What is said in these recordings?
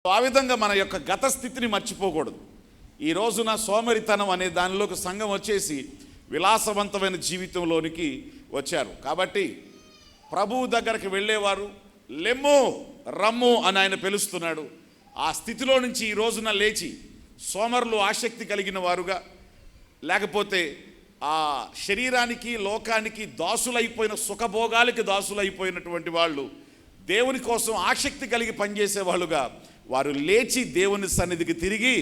ఆ విధంగా మన యొక్క గత స్థితిని మర్చిపోకూడదు. ఈ రోజున సోమరితనం అనే దానిలోకి సంఘం వచ్చేసి విలాసవంతమైన జీవితంలోనికి వచ్చారు. కాబట్టి ప్రభువు దగ్గరికి వెళ్ళేవారు లెమ్ము రమ్ము అని ఆయన పిలుస్తున్నాడు. ఆ స్థితిలో నుంచి ఈ రోజున లేచి సోమరులు ఆసక్తి కలిగిన వారుగా, లేకపోతే ఆ శరీరానికి లోకానికి దాసులైపోయిన సుఖభోగాలకి దాసులైపోయినటువంటి వాళ్ళు దేవుని కోసం ఆసక్తి కలిగి పనిచేసే వాళ్ళుగా వారు లేచి దేవుని సన్నిధికి తిరిగి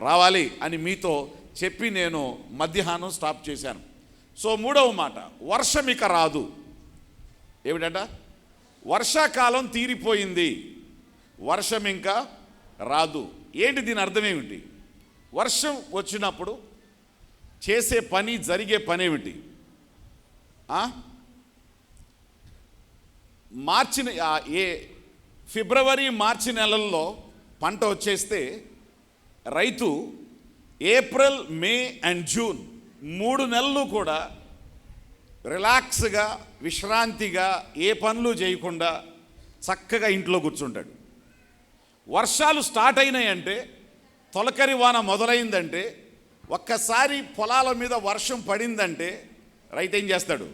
రావాలి అని మీతో చెప్పి నేను మధ్యాహ్నం స్టాప్ చేశాను. సో మూడవ మాట, వర్షం ఇక రాదు. ఏమిటంట? వర్షాకాలం తీరిపోయింది, వర్షం ఇంకా రాదు. ఏంటి దీని అర్థం ఏమిటి? వర్షం వచ్చినప్పుడు చేసే పని, జరిగే పని ఏమిటి? ఫిబ్రవరి మార్చి నెలల్లో పంట వచ్చేస్తే రైతు ఏప్రిల్ మే అండ్ జూన్ 3 నెలలు కూడా రిలాక్స్గా విశ్రాంతిగా ఏ పనులు చేయకుండా చక్కగా ఇంట్లో కూర్చుంటాడు. వర్షాలు స్టార్ట్ అయినాయంటే, తొలకరి వాన మొదలైందంటే, ఒక్కసారి పొలాల మీద వర్షం పడిందంటే రైతు ఏం చేస్తాడు?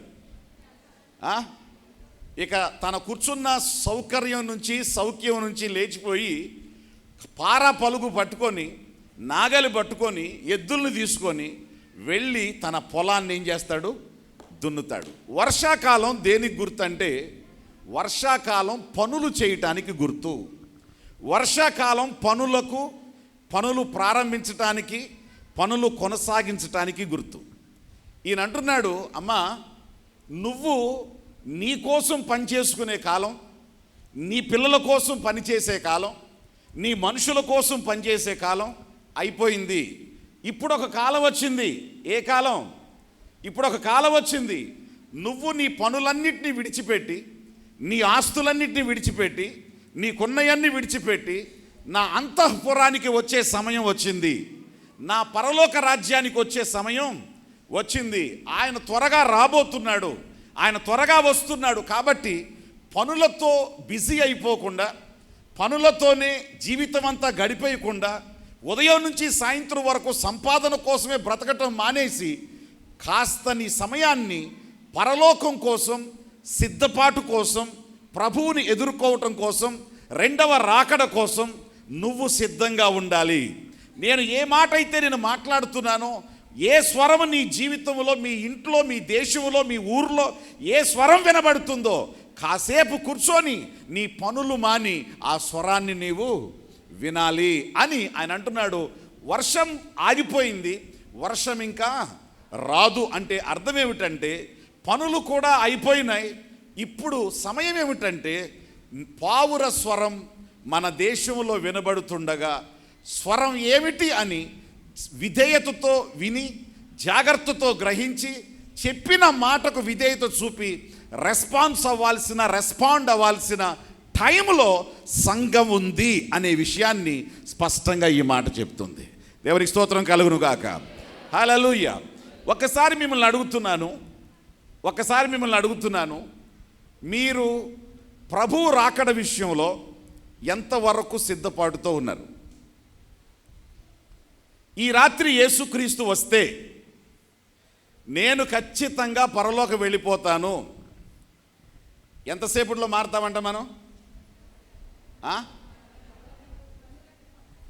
ఇక తన కూర్చున్న సౌఖ్యం నుంచి లేచిపోయి పార పలుగు పట్టుకొని, నాగలి పట్టుకొని, ఎద్దుల్ని తీసుకొని వెళ్ళి తన పొలాన్ని ఏం చేస్తాడు? దున్నుతాడు. వర్షాకాలం దేనికి గుర్తు అంటే, వర్షాకాలం పనులు చేయటానికి గుర్తు. వర్షాకాలం పనులు ప్రారంభించటానికి, పనులు కొనసాగించటానికి గుర్తు. ఈయన అంటున్నాడు, అమ్మా నువ్వు నీ కోసం పనిచేసుకునే కాలం, నీ పిల్లల కోసం పనిచేసే కాలం, నీ మనుషుల కోసం పనిచేసే కాలం అయిపోయింది. ఇప్పుడు ఒక కాలం వచ్చింది. ఏ కాలం? ఇప్పుడు ఒక కాలం వచ్చింది. నువ్వు నీ పనులన్నింటినీ విడిచిపెట్టి, నీ ఆస్తులన్నింటినీ విడిచిపెట్టి, నీకున్నయన్నీ విడిచిపెట్టి నా అంతఃపురానికి వచ్చే సమయం వచ్చింది. నా పరలోక రాజ్యానికి వచ్చే సమయం వచ్చింది. ఆయన త్వరగా రాబోతున్నాడు, ఆయన త్వరగా వస్తున్నాడు. కాబట్టి పనులతో బిజీ అయిపోకుండా, పనులతోనే జీవితం అంతా గడిపేయకుండా, ఉదయం నుంచి సాయంత్రం వరకు సంపాదన కోసమే బ్రతకటం మానేసి కాస్త నీ సమయాన్ని పరలోకం కోసం, సిద్ధపాటు కోసం, ప్రభువుని ఎదుర్కోవటం కోసం, రెండవ రాకడ కోసం నువ్వు సిద్ధంగా ఉండాలి. నేను ఏ మాట అయితే నేను మాట్లాడుతున్నానో, ఏ స్వరం నీ జీవితంలో, మీ ఇంట్లో, మీ దేశంలో, మీ ఊర్లో ఏ స్వరం వినబడుతుందో కాసేపు కూర్చొని నీ పనులు మాని ఆ స్వరాన్ని నీవు వినాలి అని ఆయన అంటున్నాడు. వర్షం ఆగిపోయింది, వర్షం ఇంకా రాదు అంటే అర్థం ఏమిటంటే, పనులు కూడా అయిపోయినాయి. ఇప్పుడు సమయం ఏమిటంటే, పావుర స్వరం మన దేశంలో వినబడుతుండగా స్వరం ఏమిటి అని విధేయతతో విని, జాగ్రత్తతో గ్రహించి, చెప్పిన మాటకు విధేయత చూపి రెస్పాండ్ అవ్వాల్సిన టైంలో సంఘం ఉంది అనే విషయాన్ని స్పష్టంగా ఈ మాట చెప్తుంది. దేవునికి స్తోత్రం కలుగును గాక. హల్లెలూయా. ఒకసారి మిమ్మల్ని అడుగుతున్నాను, మీరు ప్రభువు రాకడ విషయంలో ఎంతవరకు సిద్ధపాటుతో ఉన్నారు? ఈ రాత్రి యేసుక్రీస్తు వస్తే నేను ఖచ్చితంగా పరలోకి వెళ్ళిపోతాను, ఎంతసేపట్లో మారుతామంట మనం?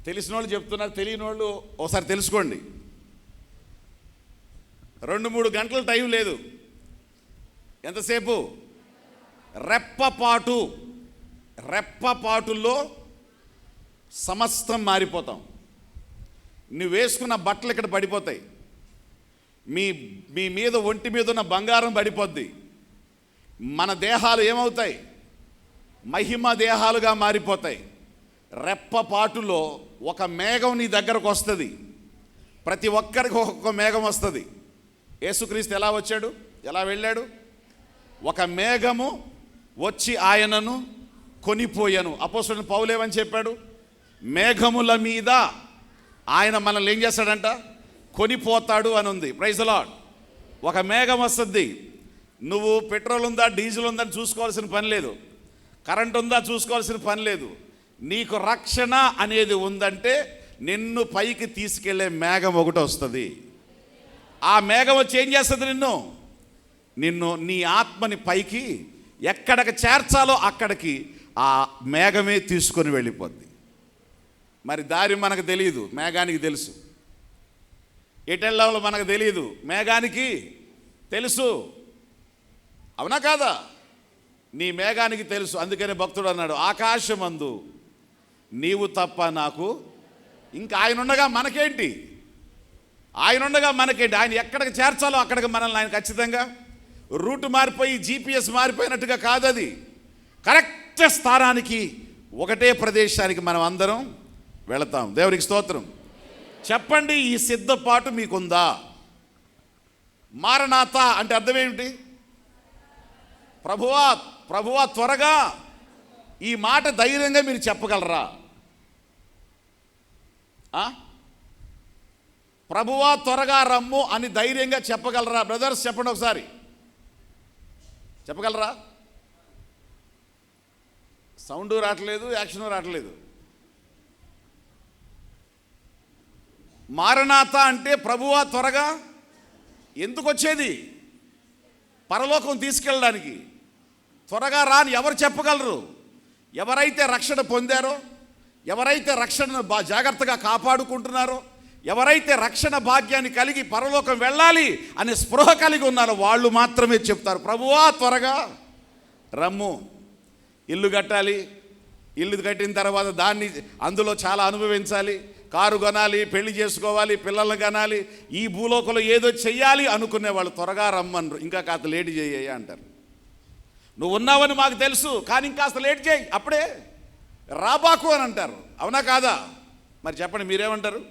తెలిసిన వాళ్ళు చెప్తున్నారు, తెలియని వాళ్ళు ఒకసారి తెలుసుకోండి. 2-3 గంటల టైం లేదు. ఎంతసేపు? రెప్పపాటుల్లో సమస్తం మారిపోతాం. నువ్వు వేసుకున్న బట్టలు ఇక్కడ పడిపోతాయి, మీ మీద ఒంటి మీద ఉన్న బంగారం పడిపోద్ది. మన దేహాలు ఏమవుతాయి? మహిమ దేహాలుగా మారిపోతాయి. రెప్పపాటులో ఒక మేఘం నీ దగ్గరకు వస్తుంది. ప్రతి ఒక్కరికి ఒక్కొక్క మేఘం వస్తుంది. యేసుక్రీస్తు ఎలా వచ్చాడు? ఎలా వెళ్ళాడు? ఒక మేఘము వచ్చి ఆయనను కొనిపోయాను. అపోస్తలుడైన పౌలు ఏమని చెప్పాడు? మేఘముల మీద ఆయన మనల్ని ఏం చేస్తాడంట? కొనిపోతాడు అని ఉంది. Praise the lord. ఒక మేఘం వస్తుంది. నువ్వు పెట్రోల్ ఉందా, డీజిల్ ఉందని చూసుకోవాల్సిన పని లేదు, కరెంట్ ఉందా చూసుకోవాల్సిన పని లేదు. నీకు రక్షణ అనేది ఉందంటే నిన్ను పైకి తీసుకెళ్లే మేఘం ఒకటి వస్తుంది. ఆ మేఘం వచ్చి ఏం చేస్తుంది? నిన్ను నీ ఆత్మని పైకి ఎక్కడికి చేర్చాలో అక్కడికి ఆ మేఘమే తీసుకొని వెళ్ళిపోద్ది. మరి దారి మనకు తెలియదు, మేఘానికి తెలుసు. ఎటెళ్ళాలో మనకు తెలియదు, మేఘానికి తెలుసు. అవునా కాదా? నీ మేఘానికి తెలుసు. అందుకనే భక్తుడు అన్నాడు, ఆకాశమందు నీవు తప్ప నాకు ఇంకా ఆయన ఉండగా మనకేంటి? ఆయన ఎక్కడికి చేర్చాలో అక్కడికి మనల్ని ఆయన ఖచ్చితంగా రూట్ మారిపోయి జీపీఎస్ మారిపోయినట్టుగా కాదు. అది కరెక్ట్ స్థానానికి, ఒకటే ప్రదేశానికి మనం అందరం వెళతాం. దేవునికి స్తోత్రం. చెప్పండి, ఈ సిద్ధపాటు మీకుందా? మారనాథ అంటే అర్థం ఏమిటి? ప్రభువా త్వరగా. ఈ మాట ధైర్యంగా మీరు చెప్పగలరా? ప్రభువా త్వరగా రమ్ము అని ధైర్యంగా చెప్పగలరా? బ్రదర్స్ చెప్పండి ఒకసారి, చెప్పగలరా? సౌండ్ రావట్లేదు, యాక్షన్ రావట్లేదు. మారనాథ అంటే ప్రభువా త్వరగా. ఎందుకు వచ్చేది? పరలోకం తీసుకెళ్ళడానికి. త్వరగా రాని ఎవరు చెప్పగలరు? ఎవరైతే రక్షణ పొందారో, ఎవరైతే రక్షణను జాగ్రత్తగా కాపాడుకుంటున్నారో, ఎవరైతే రక్షణ భాగ్యాన్ని కలిగి పరలోకం వెళ్ళాలి అనే స్పృహ కలిగి ఉన్నారో వాళ్ళు మాత్రమే చెప్తారు, ప్రభువా త్వరగా రమ్ము. ఇల్లు కట్టాలి, ఇల్లు కట్టిన తర్వాత అందులో చాలా అనుభవించాలి, కారు కొనాలి, పెళ్లి చేసుకోవాలి, పిల్లల్ని కనాలి, ఈ భూలోకంలో ఏదో చెయ్యాలి అనుకునే వాళ్ళు త్వరగా రమ్మన్నారు. ఇంకా కాస్త లేట్ చేయ అంటారు. నువ్వు ఉన్నావని మాకు తెలుసు, కానీ ఇంకాస్త లేట్ చేయి, అప్పుడే రాబాకు అని అంటారు. అవునా కాదా? మరి చెప్పండి, మీరేమంటారు?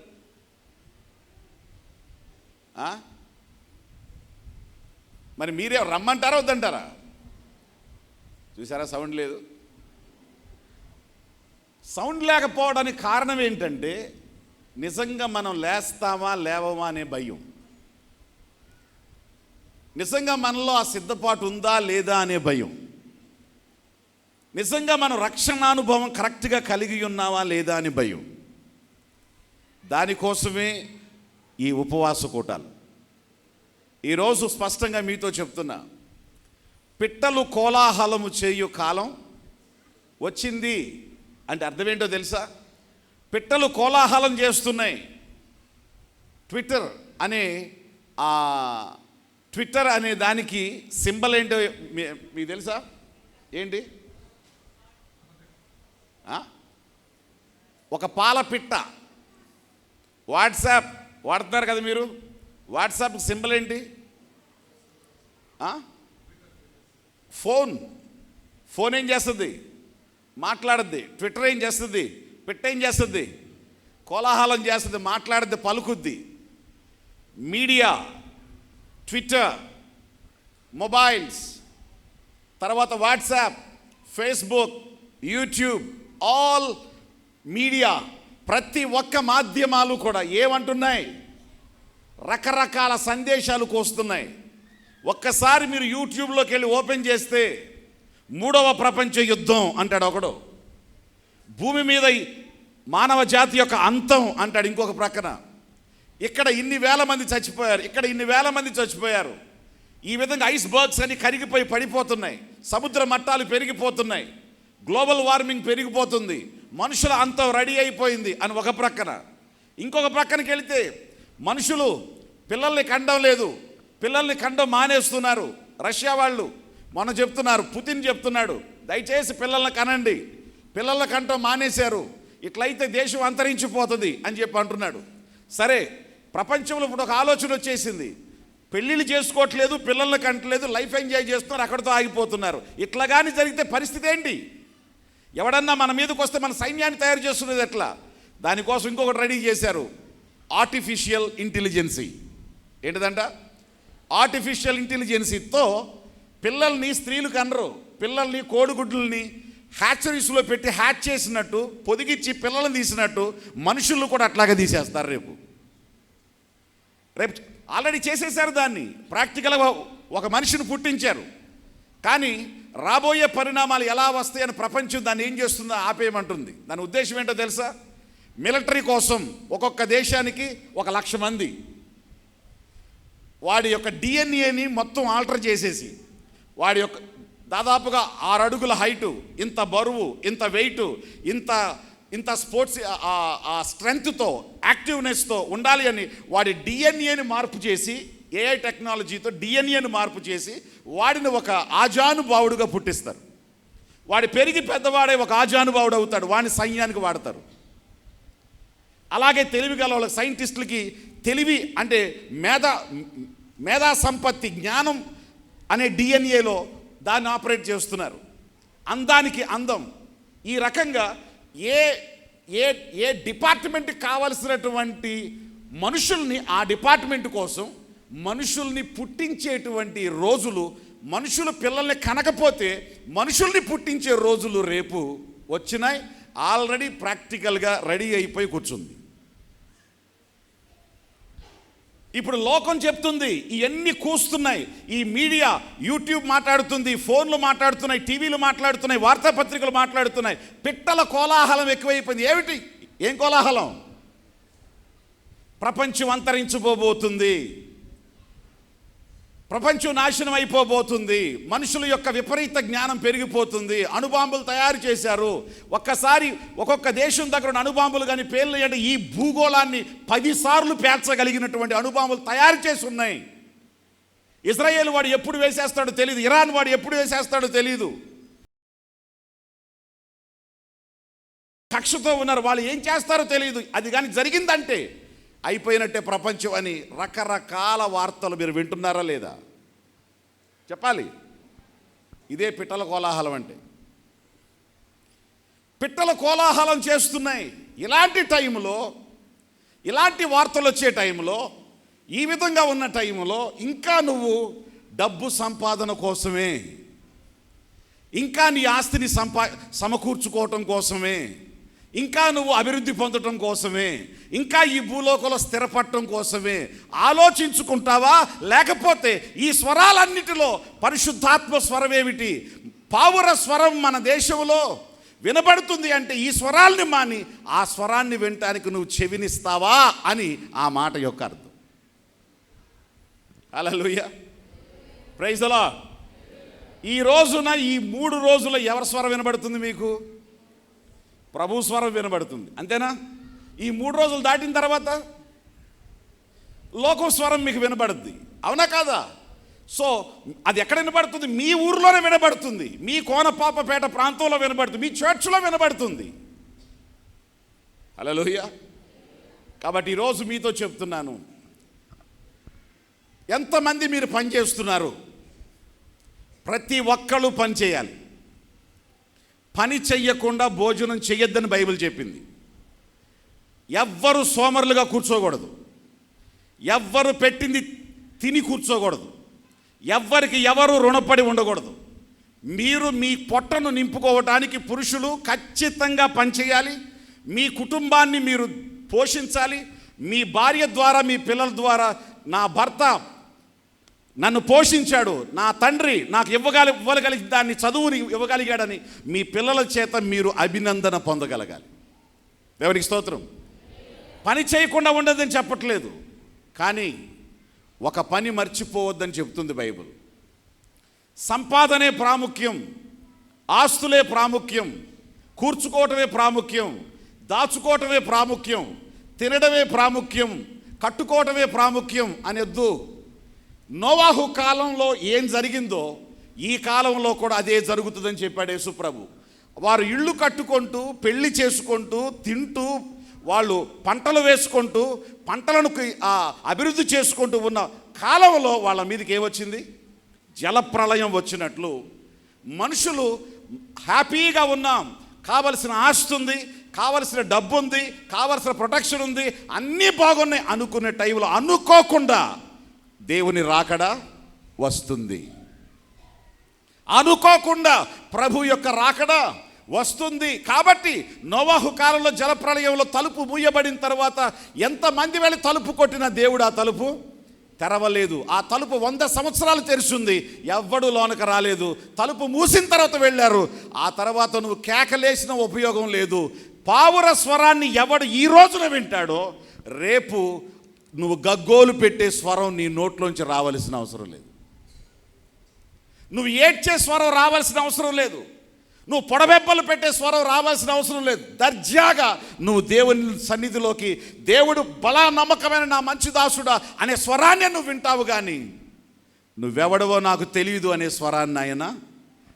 మరి మీరే రమ్మంటారా వద్దంటారా? చూసారా, సౌండ్ లేదు. సౌండ్ లేకపోవడానికి కారణం ఏంటంటే నిజంగా మనం లేస్తామా లేవమా అనే భయం. నిజంగా మనలో ఆ సిద్ధపాటు ఉందా లేదా అనే భయం. నిజంగా మనం రక్షణానుభవం కరెక్ట్గా కలిగి ఉన్నావా లేదా అని భయం. దానికోసమే ఈ ఉపవాస కూటాలు. ఈరోజు స్పష్టంగా మీతో చెప్తున్నా, పిట్టలు కోలాహలము చేయు కాలం వచ్చింది అంటే అర్థమేంటో తెలుసా? పిట్టలు కోలాహలం చేస్తున్నాయి. ట్విట్టర్ అనే దానికి సింబల్ ఏంటో మీకు తెలుసా? ఏంటి? ఒక పాల పిట్ట. వాట్సాప్ వాడుతున్నారు కదా మీరు, వాట్సాప్ సింబల్ ఏంటి? ఫోన్ ఏం చేస్తుంది? మాట్లాడుద్ది. ట్విట్టర్ ఏం చేస్తుంది? పిట్ట ఏం చేస్తుంది? కోలాహలం చేస్తుంది, మాట్లాడుద్ది, పలుకుద్ది. మీడియా, ట్విట్టర్, మొబైల్స్, తర్వాత WhatsApp, Facebook, YouTube, all media, ప్రతి ఒక్క మాధ్యమాలు కూడా ఏమంటున్నాయి? రకరకాల సందేశాలు కోస్తున్నాయి. ఒక్కసారి మీరు యూట్యూబ్లోకి వెళ్ళి ఓపెన్ చేస్తే 3వ ప్రపంచ యుద్ధం అంటాడు ఒకడు, భూమి మీద మానవ జాతి యొక్క అంతం అంటాడు ఇంకొక ప్రక్కన, ఇక్కడ ఇన్ని వేల మంది చచ్చిపోయారు, ఇక్కడ ఇన్ని వేల మంది చచ్చిపోయారు, ఈ విధంగా ఐస్ బర్గ్స్ అని కరిగిపోయి పడిపోతున్నాయి, సముద్ర మట్టాలు పెరిగిపోతున్నాయి, గ్లోబల్ వార్మింగ్ పెరిగిపోతుంది, మనుషుల అంతం రెడీ అయిపోయింది అని ఒక ప్రక్కన. ఇంకొక ప్రక్కనకి వెళితే మనుషులు పిల్లల్ని కండం లేదు, పిల్లల్ని కండం మానేస్తున్నారు. రష్యా వాళ్ళు మొన్న చెప్తున్నారు, పుతిన్ చెప్తున్నాడు, దయచేసి పిల్లల్ని కనండి, పిల్లల్ని కంటం మానేశారు, ఇట్లయితే దేశం అంతరించిపోతుంది అని చెప్పి అంటున్నాడు. సరే, ప్రపంచంలో ఇప్పుడు ఒక ఆలోచన వచ్చేసింది, పెళ్ళిళ్ళు చేసుకోవట్లేదు, పిల్లల్ని కంటలేదు, లైఫ్ ఎంజాయ్ చేస్తున్నారు, అక్కడితో ఆగిపోతున్నారు. ఇట్లా కానీ జరిగితే పరిస్థితి ఏంటి? ఎవడన్నా మన మీదకి వస్తే మన సైన్యాన్ని తయారు చేస్తున్నది ఎట్లా? దానికోసం ఇంకొకటి రెడీ చేశారు, ఆర్టిఫిషియల్ ఇంటెలిజెన్సీ. ఏంటిదంట? ఆర్టిఫిషియల్ ఇంటెలిజెన్సీతో పిల్లల్ని స్త్రీలు కనరు, పిల్లల్ని కోడిగుడ్లని హ్యాచరీస్లో పెట్టి హ్యాచ్ చేసినట్టు, పొదిగిచ్చి పిల్లల్ని తీసినట్టు మనుషులను కూడా అట్లాగే తీసేస్తారు. రేపు ఆల్రెడీ చేసేసారు దాన్ని. ప్రాక్టికల్గా ఒక మనిషిని పుట్టించారు, కానీ రాబోయే పరిణామాలు ఎలా వస్తాయని ప్రపంచం దాన్ని ఏం చేస్తుందో ఆపేయమంటుంది. దాని ఉద్దేశం ఏంటో తెలుసా? మిలిటరీ కోసం ఒక్కొక్క దేశానికి 1,00,000 మంది వాడి యొక్క డిఎన్ఏని మొత్తం ఆల్టర్ చేసేసి, వాడి యొక్క దాదాపుగా 6 అడుగుల హైటు, ఇంత బరువు, ఇంత వెయిటు, ఇంత స్పోర్ట్స్ ఆ స్ట్రెంగ్త్తో, యాక్టివ్నెస్తో ఉండాలి అని వాడి డిఎన్ఏని మార్పు చేసి, ఏఐ టెక్నాలజీతో డిఎన్ఏని మార్పు చేసి వాడిని ఒక ఆజానుభావుడుగా పుట్టిస్తారు. వాడి పెరిగి పెద్దవాడే ఒక ఆజానుభావుడు అవుతాడు, వాడిని సైన్యానికి వాడతారు. అలాగే తెలివి గల వాళ్ళ సైంటిస్టులకి తెలివి అంటే మేధా సంపత్తి, జ్ఞానం అనే డిఎన్ఏలో దాన్ని ఆపరేట్ చేస్తున్నారు. అందానికి అందం. ఈ రకంగా ఏ ఏ ఏ డిపార్ట్మెంట్కి కావలసినటువంటి మనుషుల్ని ఆ డిపార్ట్మెంట్ కోసం మనుషుల్ని పుట్టించేటువంటి రోజులు, మనుషులు పిల్లల్ని కనకపోతే మనుషుల్ని పుట్టించే రోజులు రేపు వచ్చినాయి. ఆల్రెడీ ప్రాక్టికల్గా రెడీ అయిపోయి కూర్చుంది. ఇప్పుడు లోకం చెప్తుంది, ఇవన్నీ కూస్తున్నాయి. ఈ మీడియా, యూట్యూబ్ మాట్లాడుతుంది, ఫోన్లు మాట్లాడుతున్నాయి, టీవీలు మాట్లాడుతున్నాయి, వార్తాపత్రికలు మాట్లాడుతున్నాయి. పిట్టల కోలాహలం ఎక్కువైపోయింది. ఏం కోలాహలం? ప్రపంచం అంతరించిపోబోతుంది, ప్రపంచం నాశనం అయిపోబోతుంది, మనుషుల యొక్క విపరీత జ్ఞానం పెరిగిపోతుంది, అణుబాంబులు తయారు చేశారు. ఒక్కసారి ఒక్కొక్క దేశం దగ్గర ఉన్న అణుబాంబులు కానీ పేర్లు ఈ భూగోళాన్ని 10 సార్లు పేల్చగలిగినటువంటి అణుబాంబులు తయారు చేసి ఉన్నాయి. ఇజ్రాయేల్ వాడు ఎప్పుడు వేసేస్తాడో తెలియదు, ఇరాన్ వాడు ఎప్పుడు వేసేస్తాడో తెలియదు. కక్షతో ఉన్నారు, వాళ్ళు ఏం చేస్తారో తెలియదు. అది కానీ జరిగిందంటే అయిపోయినట్టే ప్రపంచం అని రకరకాల వార్తలు మీరు వింటున్నారా లేదా? చెప్పాలి. ఇదే పిట్టల కోలాహలం అంటే. పిట్టల కోలాహలం చేస్తున్నాయి. ఇలాంటి టైంలో, ఇలాంటి వార్తలు వచ్చే టైంలో, ఈ విధంగా ఉన్న టైంలో ఇంకా నువ్వు డబ్బు సంపాదన కోసమే, ఇంకా నీ ఆస్తిని సమకూర్చుకోవటం కోసమే, ఇంకా నువ్వు అభివృద్ధి పొందటం కోసమే, ఇంకా ఈ భూలోకంలో స్థిరపడటం కోసమే ఆలోచించుకుంటావా? లేకపోతే ఈ స్వరాలన్నిటిలో పరిశుద్ధాత్మ స్వరం ఏమిటి? పావుర స్వరం మన దేశంలో వినబడుతుంది అంటే ఈ స్వరాల్ని మాని ఆ స్వరాన్ని వినటానికి నువ్వు చెవినిస్తావా అని ఆ మాట యొక్క అర్థం. హల్లెలూయా, ప్రైజ్ ది లార్డ్. ఈ రోజున ఈ 3 రోజుల ఎవరి స్వరం వినబడుతుంది మీకు? ప్రభు స్వరం వినబడుతుంది, అంతేనా? ఈ 3 రోజులు దాటిన తర్వాత లోకం స్వరం మీకు వినబడుద్ది, అవునా కాదా? సో అది ఎక్కడ వినబడుతుంది? మీ ఊరిలోనే వినబడుతుంది, మీ కోనపాపపేట ప్రాంతంలో వినబడుతుంది, మీ చర్చ్లో వినబడుతుంది. హల్లెలూయా. కాబట్టి ఈరోజు మీతో చెప్తున్నాను, ఎంతమంది మీరు పని చేస్తున్నారు? ప్రతి ఒక్కళ్ళు పని చేయాలి. పని చెయ్యకుండా భోజనం చెయ్యొద్దని బైబిల్ చెప్పింది. ఎవ్వరు సోమరులుగా కూర్చోకూడదు, ఎవ్వరు పెట్టింది తిని కూర్చోకూడదు, ఎవ్వరికి ఎవరు రుణపడి ఉండకూడదు. మీరు మీ పొట్టను నింపుకోవటానికి పురుషులు ఖచ్చితంగా పనిచేయాలి. మీ కుటుంబాన్ని మీరు పోషించాలి. మీ భార్య ద్వారా, మీ పిల్లల ద్వారా, నా భర్త నన్ను పోషించాడు, నా తండ్రి నాకు ఇవ్వగలిగి దాన్ని చదువుని ఇవ్వగలిగాడని మీ పిల్లల చేత మీరు అభినందన పొందగలగాలి. దేవునికి స్తోత్రం. పని చేయకుండా ఉండదని చెప్పట్లేదు, కానీ ఒక పని మర్చిపోవద్దని చెప్తుంది బైబిల్. సంపాదనే ప్రాముఖ్యం, ఆస్తులే ప్రాముఖ్యం, కూర్చుకోవటమే ప్రాముఖ్యం, దాచుకోవటమే ప్రాముఖ్యం, తినడమే ప్రాముఖ్యం, కట్టుకోవటమే ప్రాముఖ్యం అనొద్దు. నోవాహు కాలంలో ఏం జరిగిందో ఈ కాలంలో కూడా అదే జరుగుతుందని చెప్పాడు యేసు ప్రభు. వారు ఇళ్ళు కట్టుకుంటూ, పెళ్లి చేసుకుంటూ, తింటూ, వాళ్ళు పంటలు వేసుకుంటూ, పంటలను అభివృద్ధి చేసుకుంటూ ఉన్న కాలంలో వాళ్ళ మీదకి ఏమొచ్చింది? జలప్రళయం వచ్చినట్లు మనుషులు హ్యాపీగా ఉన్నాం, కావలసిన ఆస్తి ఉంది, కావలసిన డబ్బు ఉంది, కావలసిన ప్రొటెక్షన్ ఉంది, అన్నీ బాగున్నాయి అనుకునే టైంలో అనుకోకుండా దేవుని రాకడ వస్తుంది. అనుకోకుండా ప్రభు యొక్క రాకడ వస్తుంది. కాబట్టి నోవాహు కాలంలో జలప్రళయంలో తలుపు మూయబడిన తర్వాత ఎంతమంది వెళ్ళి తలుపు కొట్టిన దేవుడు ఆ తలుపు తెరవలేదు. ఆ తలుపు 100 సంవత్సరాలు తెరిచింది, ఎవ్వడు లోనకు రాలేదు. తలుపు మూసిన తర్వాత వెళ్ళారు. ఆ తర్వాత నువ్వు కేకలేసిన ఉపయోగం లేదు. పావుర స్వరాన్ని ఎవడు ఈ రోజున వింటాడో రేపు నువ్వు గగ్గోలు పెట్టే స్వరం నీ నోట్లోంచి రావాల్సిన అవసరం లేదు. నువ్వు ఏడ్చే స్వరం రావాల్సిన అవసరం లేదు. నువ్వు పొడబెబ్బలు పెట్టే స్వరం రావాల్సిన అవసరం లేదు. దర్జాగా నువ్వు దేవుని సన్నిధిలోకి, దేవుడు బలా నమ్మకమైన నా మంచి దాసుడా అనే స్వరాన్ని నువ్వు వింటావు. కానీ నువ్వెవడవో నాకు తెలియదు అనే స్వరాన్ని ఆయన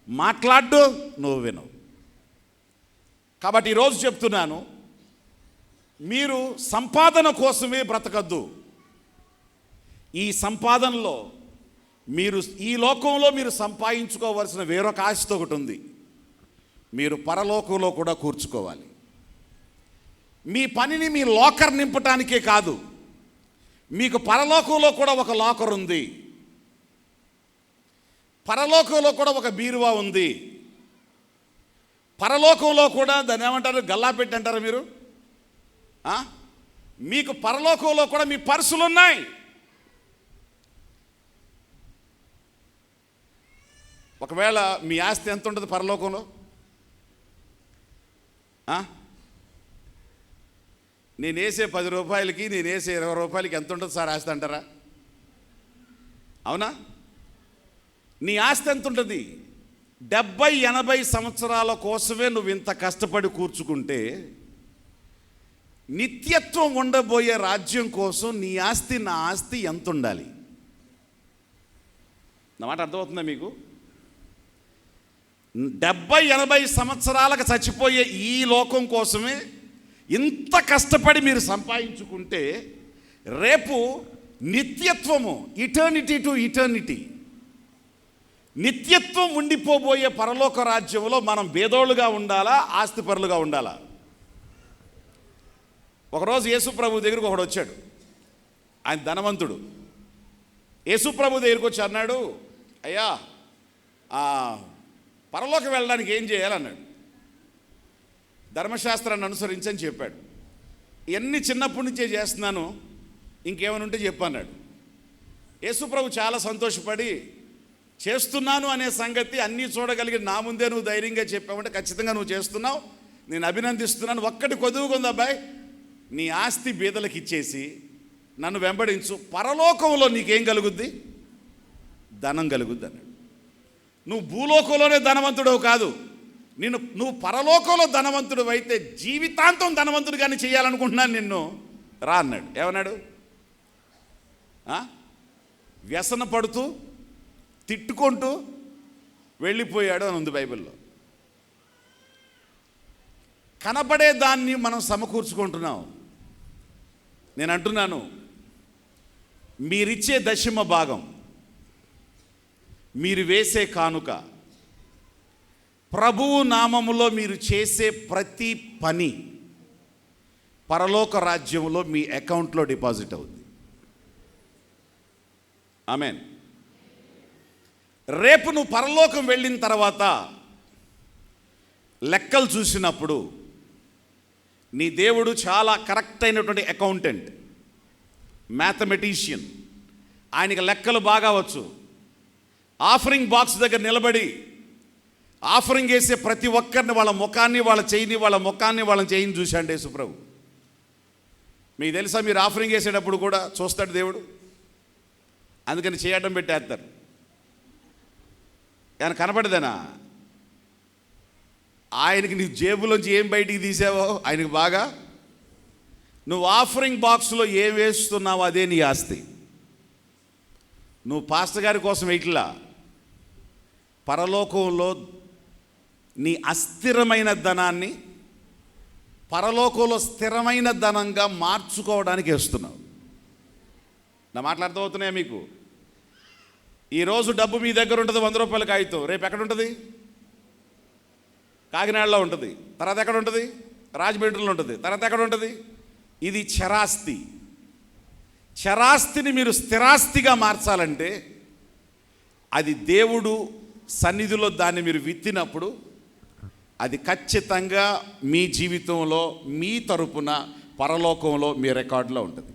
మాట్లాడు, నువ్వు వినవు. కాబట్టి ఈరోజు చెప్తున్నాను, మీరు సంపాదన కోసమే బ్రతకద్దు. ఈ సంపాదనలో మీరు, ఈ లోకంలో మీరు సంపాదించుకోవాల్సిన వేరొక ఆశతో ఒకటి ఉంది. మీరు పరలోకంలో కూడా కూర్చుకోవాలి. మీ పనిని మీ లాకర్ నింపటానికే కాదు, మీకు పరలోకంలో కూడా ఒక లాకర్ ఉంది. పరలోకంలో కూడా ఒక బీరువా ఉంది. పరలోకంలో కూడా దాన్ని ఏమంటారు, గల్లాపెట్టి అంటారా మీరు? మీకు పరలోకంలో కూడా మీ పర్సులు ఉన్నాయి. ఒకవేళ మీ ఆస్తి ఎంత ఉంటుంది పరలోకంలో? నేను వేసే 10 రూపాయలకి నేను వేసే 20 రూపాయలకి ఎంత ఉంటుంది సార్ ఆస్తి అంటారా? అవునా? నీ ఆస్తి ఎంత ఉంటుంది? 70-80 సంవత్సరాల కోసమే నువ్వు ఇంత కష్టపడి కూర్చుకుంటే, నిత్యత్వం ఉండబోయే రాజ్యం కోసం నీ ఆస్తి, నా ఆస్తి ఎంత ఉండాలి? నా మాట అర్థమవుతుందా మీకు? 70-80 సంవత్సరాలకు చచ్చిపోయే ఈ లోకం కోసమే ఇంత కష్టపడి మీరు సంపాదించుకుంటే, రేపు నిత్యత్వము, ఇటర్నిటీ టు ఇటర్నిటీ, నిత్యత్వం ఉండిపోబోయే పరలోక రాజ్యంలో మనం భేదోళ్ళుగా ఉండాలా, ఆస్తిపరులుగా ఉండాలా? ఒకరోజు యేసుప్రభు దగ్గరికి ఒకడు వచ్చాడు. ఆయన ధనవంతుడు. యేసుప్రభు దగ్గరికి వచ్చి అన్నాడు, అయ్యా పరలోకి వెళ్ళడానికి ఏం చేయాలన్నాడు. ధర్మశాస్త్రాన్ని అనుసరించని చెప్పాడు. ఇవన్నీ చిన్నప్పటి నుంచే చేస్తున్నాను, ఇంకేమైనా ఉంటే చెప్పన్నాడు. యేసుప్రభు చాలా సంతోషపడి, చేస్తున్నాను అనే సంగతి అన్నీ చూడగలిగి నా ముందే నువ్వు ధైర్యంగా చెప్పావంటే ఖచ్చితంగా నువ్వు చేస్తున్నావు, నేను అభినందిస్తున్నాను. ఒక్కటి కొదువుకుంది అబ్బాయి, నీ ఆస్తి బీదలకు ఇచ్చేసి నన్ను వెంబడించు, పరలోకంలో నీకేం కలుగుద్ది? ధనం కలుగుద్ది అన్నాడు. నువ్వు భూలోకంలోనే ధనవంతుడవు కాదు, నువ్వు పరలోకంలో ధనవంతుడు అయితే జీవితాంతం ధనవంతుడిగానే చేయాలనుకుంటున్నాను నిన్ను, రా అన్నాడు. ఏమన్నాడు? వ్యసన పడుతూ తిట్టుకుంటూ వెళ్ళిపోయాడు అని ఉంది బైబిల్లో. కనబడే దాన్ని మనం సమకూర్చుకుంటున్నాం. నేను అంటున్నాను, మీరిచ్చే దశమ భాగం, మీరు వేసే కానుక, ప్రభువు నామములో మీరు చేసే ప్రతి పని పరలోక రాజ్యంలో మీ అకౌంట్లో డిపాజిట్ అవుతుంది. ఆమేన్. రేపు నువ్వు పరలోకం వెళ్ళిన తర్వాత లెక్కలు చూసినప్పుడు నీ దేవుడు చాలా కరెక్ట్ అయినటువంటి అకౌంటెంట్, మ్యాథమెటీషియన్. ఆయనకి లెక్కలు బాగా వచ్చు. ఆఫరింగ్ బాక్స్ దగ్గర నిలబడి ఆఫరింగ్ వేసే ప్రతి ఒక్కరిని, వాళ్ళ ముఖాన్ని, వాళ్ళ చెయ్యిని, వాళ్ళ ముఖాన్ని, వాళ్ళ చెయ్యిని చూశాడు యేసుప్రభు. మీకు తెలుసా, మీరు ఆఫరింగ్ వేసేటప్పుడు కూడా చూస్తాడు దేవుడు. అందుకని చేయడం పెట్టేస్తారు. ఆయన కనపడదేనా? ఆయనకి నీ జేబులోంచి ఏం బయటికి తీసావో ఆయనకు బాగా, నువ్వు ఆఫరింగ్ బాక్స్లో ఏం వేస్తున్నావో అదే నీ ఆస్తి. నువ్వు పాస్టర్ గారి కోసం వేయట్లా, పరలోకంలో నీ అస్థిరమైన ధనాన్ని పరలోకంలో స్థిరమైన ధనంగా మార్చుకోవడానికి వేస్తున్నావు. నా మాటలు అర్థమవుతున్నాయా మీకు? ఈరోజు డబ్బు మీ దగ్గర ఉంటుంది, 100 రూపాయల కాగితం. రేపు ఎక్కడ ఉంటుంది? కాకినాడలో ఉంటుంది. తర్వాత ఎక్కడ ఉంటుంది? రాజమండ్రిలో ఉంటుంది. తర్వాత ఎక్కడ ఉంటుంది? ఇది చరాస్తి. చరాస్తిని మీరు స్థిరాస్తిగా మార్చాలంటే అది దేవుడు సన్నిధిలో దాన్ని మీరు విత్తినప్పుడు అది ఖచ్చితంగా మీ జీవితంలో, మీ తరపున పరలోకంలో మీ రికార్డులో ఉంటుంది.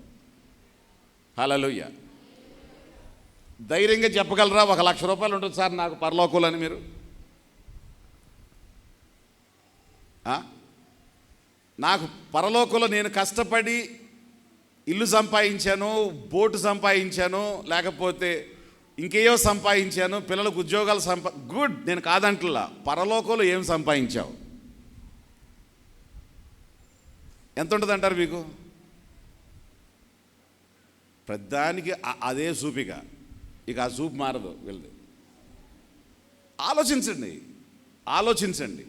హల్లెలూయా. ధైర్యంగా చెప్పగలరా? 1,00,000 రూపాయలు ఉంటుంది సార్ నాకు పరలోకంలో అని మీరు? నాకు పరలోకంలో నేను కష్టపడి ఇల్లు సంపాదించాను, బోటు సంపాదించాను, లేకపోతే ఇంకేయో సంపాదించాను, పిల్లలకు ఉద్యోగాలు గుడ్, నేను కాదంటలా. పరలోకంలో ఏం సంపాదించావు? ఎంత ఉంటుంది అంటారు మీకు? ప్రతిదానికి అదే చూపిక, ఇక ఆ చూపు మారదు వీళ్ళది. ఆలోచించండి.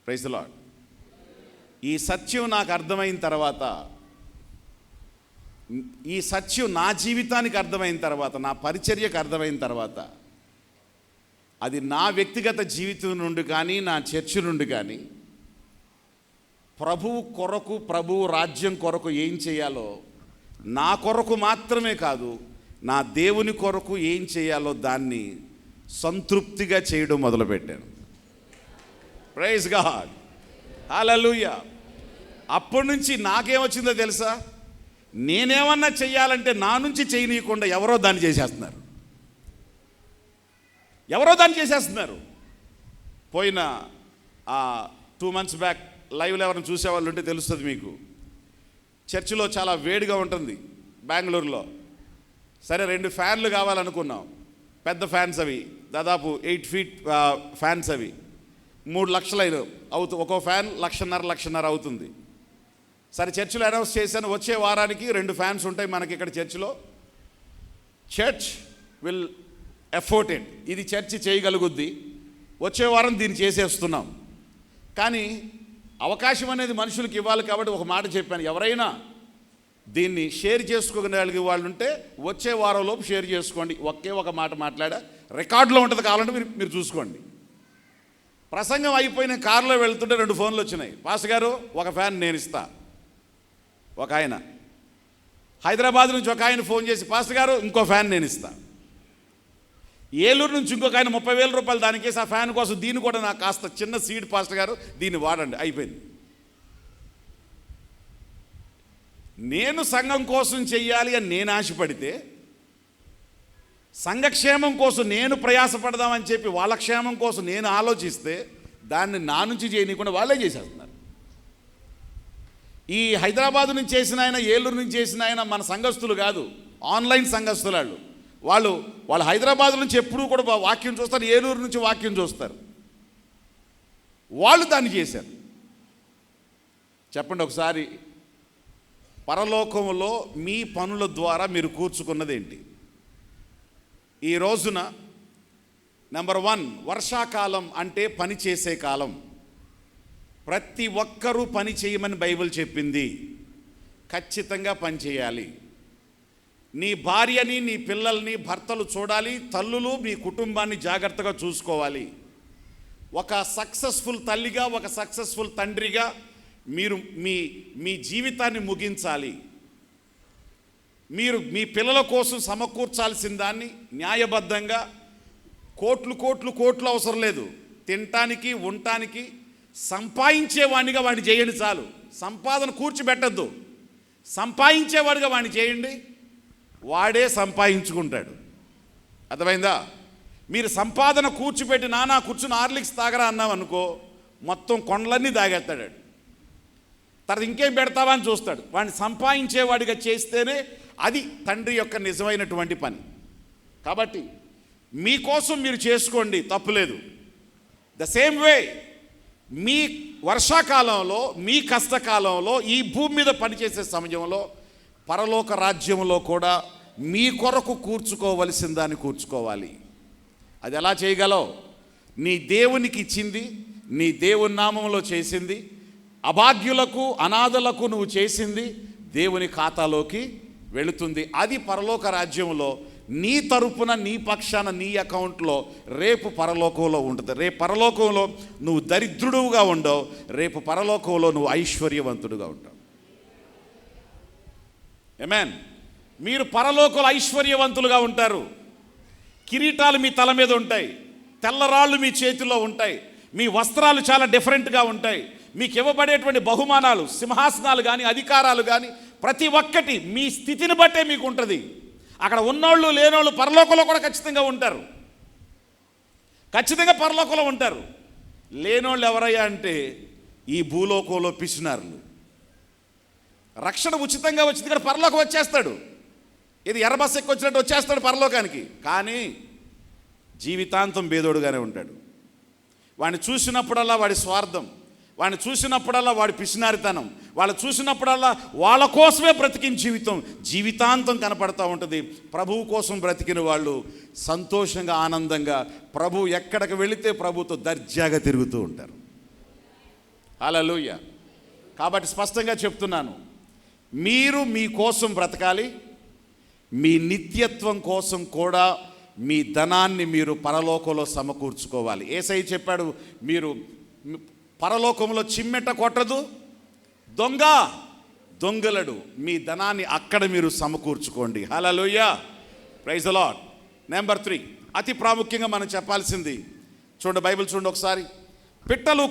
Praise the lord. ఈ సత్యం నాకు అర్థమైన తర్వాత, ఈ సత్యం నా జీవితానికి అర్థమైన తర్వాత, నా పరిచర్యకు అర్థమైన తర్వాత, అది నా వ్యక్తిగత జీవితం నుండి కానీ, నా చర్చ్ నుండి కానీ, ప్రభువు కొరకు, ప్రభువు రాజ్యం కొరకు ఏం చేయాలో, నా కొరకు మాత్రమే కాదు, నా దేవుని కొరకు ఏం చేయాలో దాన్ని సంతృప్తిగా చేయడం మొదలుపెట్టాను. ప్రైజ్ గాడ్, హల్లెలూయా. అప్పటి నుంచి నాకేమొచ్చిందో తెలుసా? నేనేమన్నా చెయ్యాలంటే నా నుంచి చేయనీయకుండా ఎవరో దాన్ని చేసేస్తున్నారు. పోయిన 2 months బ్యాక్ లైవ్లో ఎవరైనా చూసేవాళ్ళు ఉంటే తెలుస్తుంది మీకు. చర్చిలో చాలా వేడిగా ఉంటుంది బెంగళూరులో. సరే 2 ఫ్యాన్లు కావాలనుకున్నాం, పెద్ద ఫ్యాన్స్ అవి, దాదాపు 8 feet ఫ్యాన్స్ అవి. 3 లక్షలు అవుతుంది ఒక్కో ఫ్యాన్. 1,50,000 అవుతుంది. సరే చర్చిలో అనౌన్స్ చేశాను, వచ్చే వారానికి 2 ఫ్యాన్స్ ఉంటాయి మనకి ఇక్కడ చర్చిలో. చర్చ్ విల్ ఎఫోర్ట్ ఇట్, ఇది చర్చి చేయగలుగుద్ది, వచ్చే వారం దీన్ని చేసేస్తున్నాం. కానీ అవకాశం అనేది మనుషులకు ఇవ్వాలి కాబట్టి ఒక మాట చెప్పాను, ఎవరైనా దీన్ని షేర్ చేసుకోగలిగే వాళ్ళు ఉంటే వచ్చే వారంలోపు షేర్ చేసుకోండి. ఒకే ఒక మాట మాట్లాడా, రికార్డులో ఉంటుంది, కావాలంటే మీరు చూసుకోండి. ప్రసంగం అయిపోయిన కారులో వెళ్తుంటే 2 ఫోన్లు వచ్చినాయి. పాస్టర్ గారు ఒక ఫ్యాన్ నేను ఇస్తా. ఒక ఆయన హైదరాబాద్ నుంచి ఒక ఆయన ఫోన్ చేసి, పాస్టర్ గారు ఇంకో ఫ్యాన్ నేను ఇస్తా. ఏలూరు నుంచి ఇంకొక ఆయన 30,000 రూపాయలు దానికేసి, ఆ ఫ్యాన్ కోసం దీన్ని కూడా నాకు కాస్త చిన్న సీడ్ పాస్టర్ గారు దీన్ని వాడండి, అయిపోయింది. నేను సంఘం కోసం చెయ్యాలి అని నేను ఆశపడితే, సంఘక్షేమం కోసం నేను ప్రయాసపడదామని చెప్పి వాళ్ళ క్షేమం కోసం నేను ఆలోచిస్తే, దాన్ని నా నుంచి చేయనీయకుండా వాళ్ళే చేసేస్తున్నారు. ఈ హైదరాబాద్ నుంచి చేసిన ఆయన, ఏలూరు నుంచి చేసిన ఆయన మన సంఘస్థులు కాదు, ఆన్లైన్ సంఘస్థులు. వాళ్ళు హైదరాబాద్ నుంచి ఎప్పుడూ కూడా వాక్యం చూస్తారు, ఏలూరు నుంచి వాక్యం చూస్తారు. వాళ్ళు దాన్ని చేశారు. చెప్పండి ఒకసారి, పరలోకంలో మీ పనుల ద్వారా మీరు కూర్చుకున్నది ఏంటి? ఈ రోజున నెంబర్ 1, వర్షాకాలం అంటే పని చేసే కాలం. ప్రతి ఒక్కరూ పని చేయమని బైబిల్ చెప్పింది. ఖచ్చితంగా పని చేయాలి. నీ భార్యని, నీ పిల్లల్ని భర్తలు చూడాలి, తల్లులు మీ కుటుంబాన్ని జాగ్రత్తగా చూసుకోవాలి. ఒక సక్సెస్ఫుల్ తల్లిగా, ఒక సక్సెస్ఫుల్ తండ్రిగా మీరు మీ జీవితాన్ని ముగించాలి. మీరు మీ పిల్లల కోసం సమకూర్చాల్సిన దాన్ని న్యాయబద్ధంగా, కోట్లు అవసరం లేదు, తినటానికి ఉండటానికి సంపాదించేవాడిగా వాడిని చేయండి చాలు. సంపాదన కూర్చిపెట్టద్దు, సంపాదించేవాడిగా వాడిని చేయండి, వాడే సంపాదించుకుంటాడు. అర్థమైందా? మీరు సంపాదన కూర్చిపెట్టి నానా కూర్చుని హార్లిక్స్ తాగరా అన్నామనుకో, మొత్తం కొండలన్నీ తాగేస్తాడు. తర్వాత ఇంకేం పెడతావా అని చూస్తాడు. వాడిని సంపాదించేవాడిగా చేస్తేనే అది తండ్రి యొక్క నిజమైనటువంటి పని. కాబట్టి మీకోసం మీరు చేసుకోండి, తప్పులేదు. ద సేమ్ వే మీ వర్షాకాలంలో, మీ కష్టకాలంలో, ఈ భూమి మీద పనిచేసే సమయంలో పరలోక రాజ్యంలో కూడా మీ కొరకు కూర్చుకోవలసిన దాన్ని కూర్చుకోవాలి. అది ఎలా చేయగలవు? నీ దేవునికి ఇచ్చింది, నీ దేవుని నామంలో చేసింది, అభాగ్యులకు, అనాథలకు నువ్వు చేసింది దేవుని ఖాతాలోకి వెళుతుంది. అది పరలోక రాజ్యంలో నీ తరపున, నీ పక్షాన, నీ అకౌంట్లో రేపు పరలోకంలో ఉంటుంది. రేపు పరలోకంలో నువ్వు దరిద్రుడుగా ఉండవు, రేపు పరలోకంలో నువ్వు ఐశ్వర్యవంతుడుగా ఉంటావు. ఆమేన్. మీరు పరలోకంలో ఐశ్వర్యవంతులుగా ఉంటారు. కిరీటాలు మీ తల మీద ఉంటాయి, తెల్లరాళ్ళు మీ చేతిలో ఉంటాయి, మీ వస్త్రాలు చాలా డిఫరెంట్గా ఉంటాయి. మీకు ఇవ్వబడేటువంటి బహుమానాలు, సింహాసనాలు కానీ, అధికారాలు కానీ, ప్రతి ఒక్కటి మీ స్థితిని బట్టే మీకు ఉంటుంది. అక్కడ ఉన్నోళ్ళు లేనోళ్ళు పరలోకంలో కూడా ఖచ్చితంగా ఉంటారు. ఖచ్చితంగా పరలోకంలో ఉంటారు. లేనోళ్ళు ఎవరయ్యా అంటే ఈ భూలోకంలో పిసినారులు. రక్షణ ఉచితంగా వచ్చింది ఇక్కడ పరలోకం వచ్చేస్తాడు. ఇది ఎర్రబస్ ఎక్కి వచ్చినట్టు వచ్చేస్తాడు పరలోకానికి. కానీ జీవితాంతం బేదోడుగానే ఉంటాడు. వాడిని చూసినప్పుడల్లా వాడి స్వార్థం, వాడిని చూసినప్పుడల్లా వాడి పిసినారితనం, వాళ్ళు చూసినప్పుడల్లా వాళ్ళ కోసమే బ్రతికిన జీవితాంతం కనపడతా ఉంటుంది. ప్రభువు కోసం బ్రతికిన వాళ్ళు సంతోషంగా ఆనందంగా ప్రభు ఎక్కడికి వెళితే ప్రభుతో దర్జాగా తిరుగుతూ ఉంటారు. హల్లెలూయా. కాబట్టి స్పష్టంగా చెప్తున్నాను, మీరు మీ కోసం బ్రతకాలి. మీ నిత్యత్వం కోసం కూడా మీ ధనాన్ని మీరు పరలోకంలో సమకూర్చుకోవాలి. యేసయ్య చెప్పాడు, మీరు పరలోకంలో చిమ్మెట కొట్టదు, దొంగలడు, మీ ధనాన్ని అక్కడ మీరు సమకూర్చుకోండి. హల్లెలూయా, ప్రైజ్ ది లార్డ్. నెంబర్ 3, అతి ప్రాముఖ్యంగా మనం చెప్పాల్సింది చూడండి, బైబిల్ చూడండి ఒకసారి. పిట్టలు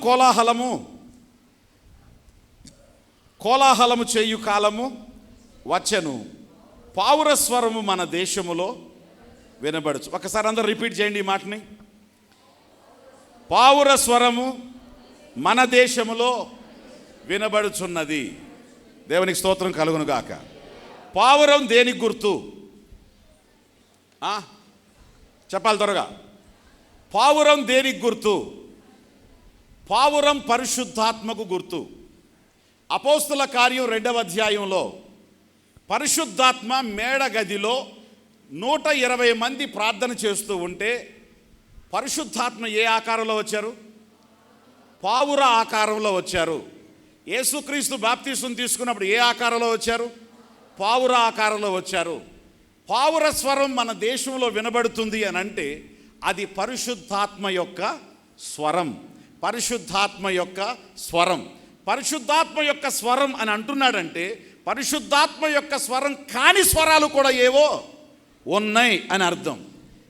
కోలాహలము చేయు కాలము వచ్చెను, పావుర స్వరము మన దేశములో వినబడచ్చు. ఒకసారి అందరూ రిపీట్ చేయండి ఈ మాటని. పావుర స్వరము మన దేశములో వినబడుచున్నది. దేవునికి స్తోత్రం కలుగును గాక. పావురం దేనికి గుర్తు? చెప్పాలి త్వరగా. పావురం దేనికి గుర్తు? పావురం పరిశుద్ధాత్మకు గుర్తు. అపోస్తుల కార్యం 2వ అధ్యాయంలో పరిశుద్ధాత్మ మేడ గదిలో 120 మంది ప్రార్థన చేస్తూ ఉంటే పరిశుద్ధాత్మ ఏ ఆకారంలో వచ్చారు? పావుర ఆకారంలో వచ్చారు. యేసుక్రీస్తు బాప్తిసం తీసుకున్నప్పుడు ఏ ఆకారంలో వచ్చారు? పావుర ఆకారంలో వచ్చారు. పావుర స్వరం మన దేశంలో వినబడుతుంది అని అంటే అది పరిశుద్ధాత్మ యొక్క స్వరం. పరిశుద్ధాత్మ యొక్క స్వరం. పరిశుద్ధాత్మ యొక్క స్వరం అని అంటున్నాడంటే పరిశుద్ధాత్మ యొక్క స్వరం కాని స్వరాలు కూడా ఏవో ఉన్నాయి అని అర్థం.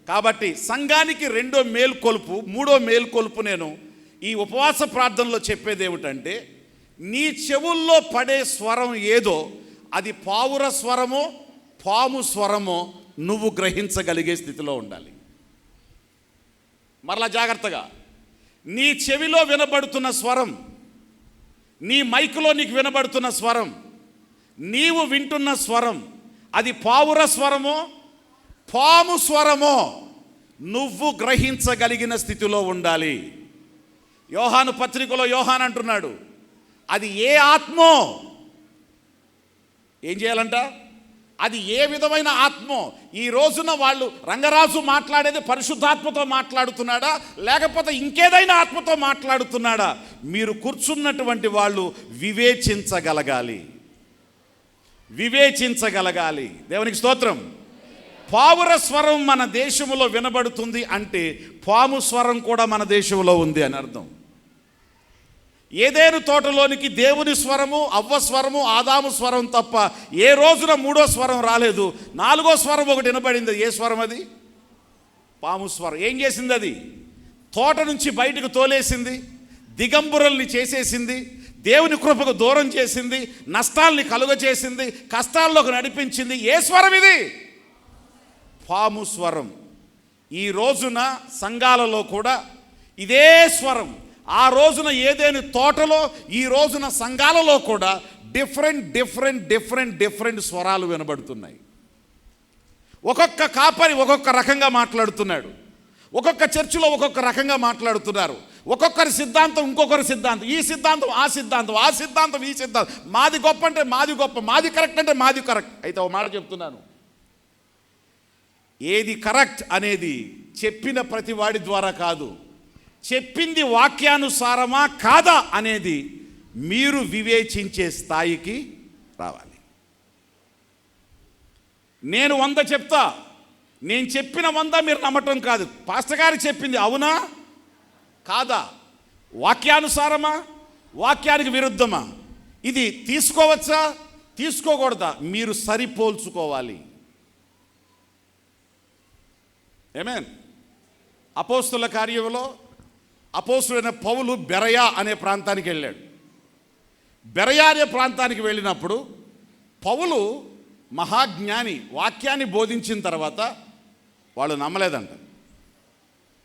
కాబట్టి సంఘానికి 2వ మేల్కొలుపు, 3వ మేల్కొలుపు నేను ఈ ఉపవాస ప్రార్థనలో చెప్పేది ఏమిటంటే, నీ చెవుల్లో పడే స్వరం ఏదో అది పావుర స్వరమో పాము స్వరమో నువ్వు గ్రహించగలిగే స్థితిలో ఉండాలి. మరలా జాగ్రత్తగా, నీ చెవిలో వినబడుతున్న స్వరం, నీ మైకులో నీకు వినబడుతున్న స్వరం, నీవు వింటున్న స్వరం అది పావుర స్వరమో పాము స్వరమో నువ్వు గ్రహించగలిగిన స్థితిలో ఉండాలి. యోహాను పత్రికలో యోహాన్ అంటున్నాడు, అది ఏ ఆత్మో ఏం చేయాలంట? అది ఏ విధమైన ఆత్మో. ఈ రోజున వాళ్ళు రంగరాజు మాట్లాడేది పరిశుద్ధాత్మతో మాట్లాడుతున్నాడా లేకపోతే ఇంకేదైనా ఆత్మతో మాట్లాడుతున్నాడా? మీరు కూర్చున్నటువంటి వాళ్ళు వివేచించగలగాలి. దేవునికి స్తోత్రం. పావుర స్వరం మన దేశంలో వినబడుతుంది అంటే పాము స్వరం కూడా మన దేశంలో ఉంది అని అర్థం. ఏదేను తోటలోనికి దేవుని స్వరము, అవ్వ స్వరము, ఆదాము స్వరం తప్ప ఏ రోజున 3వ స్వరం రాలేదు. 4వ స్వరం ఒకటి వినబడింది. ఏ స్వరం అది? పాము స్వరం. ఏం చేసింది అది? తోట నుంచి బయటకు తోలేసింది, దిగంబరుల్ని చేసేసింది, దేవుని కృపకు దూరం చేసింది, నష్టాల్ని కలుగచేసింది, కష్టాల్లోకి నడిపించింది. ఏ స్వరం ఇది? పాము స్వరం. ఈ రోజున సంఘాలలో కూడా ఇదే స్వరం. ఆ రోజున ఏదేని తోటలో, ఈ రోజున సంఘాలలో కూడా డిఫరెంట్ స్వరాలు వినబడుతున్నాయి. ఒక్కొక్క కాపరి ఒక్కొక్క రకంగా మాట్లాడుతున్నాడు. ఒక్కొక్క చర్చిలో ఒక్కొక్క రకంగా మాట్లాడుతున్నారు. ఒక్కొక్కరి సిద్ధాంతం ఇంకొకరి సిద్ధాంతం, ఈ సిద్ధాంతం ఆ సిద్ధాంతం, ఆ సిద్ధాంతం ఈ సిద్ధాంతం. మాది గొప్ప అంటే మాది గొప్ప, మాది కరెక్ట్ అంటే మాది కరెక్ట్. అయితే ఒక మాట చెప్తున్నాను, ఏది కరెక్ట్ అనేది చెప్పిన ప్రతి వాడి ద్వారా కాదు, చెప్పింది వాక్యానుసారమా కాదా అనేది మీరు వివేచించే స్థాయికి రావాలి. నేను 100 చెప్తా, నేను చెప్పిన 100 మీరు నమ్మటం కాదు. పాస్టర్ గారు చెప్పింది అవునా కాదా, వాక్యానుసారమా వాక్యానికి విరుద్ధమా, ఇది తీసుకోవచ్చా తీసుకోకూడదా, మీరు సరిపోల్చుకోవాలి. ఆమేన్. అపోస్తుల కార్యంలో అపోస్తులైన పౌలు బెరయా అనే ప్రాంతానికి వెళ్ళాడు. బెరయా అనే ప్రాంతానికి వెళ్ళినప్పుడు పౌలు మహాజ్ఞాని, వాక్యాన్ని బోధించిన తర్వాత వాళ్ళు నమ్మలేదంట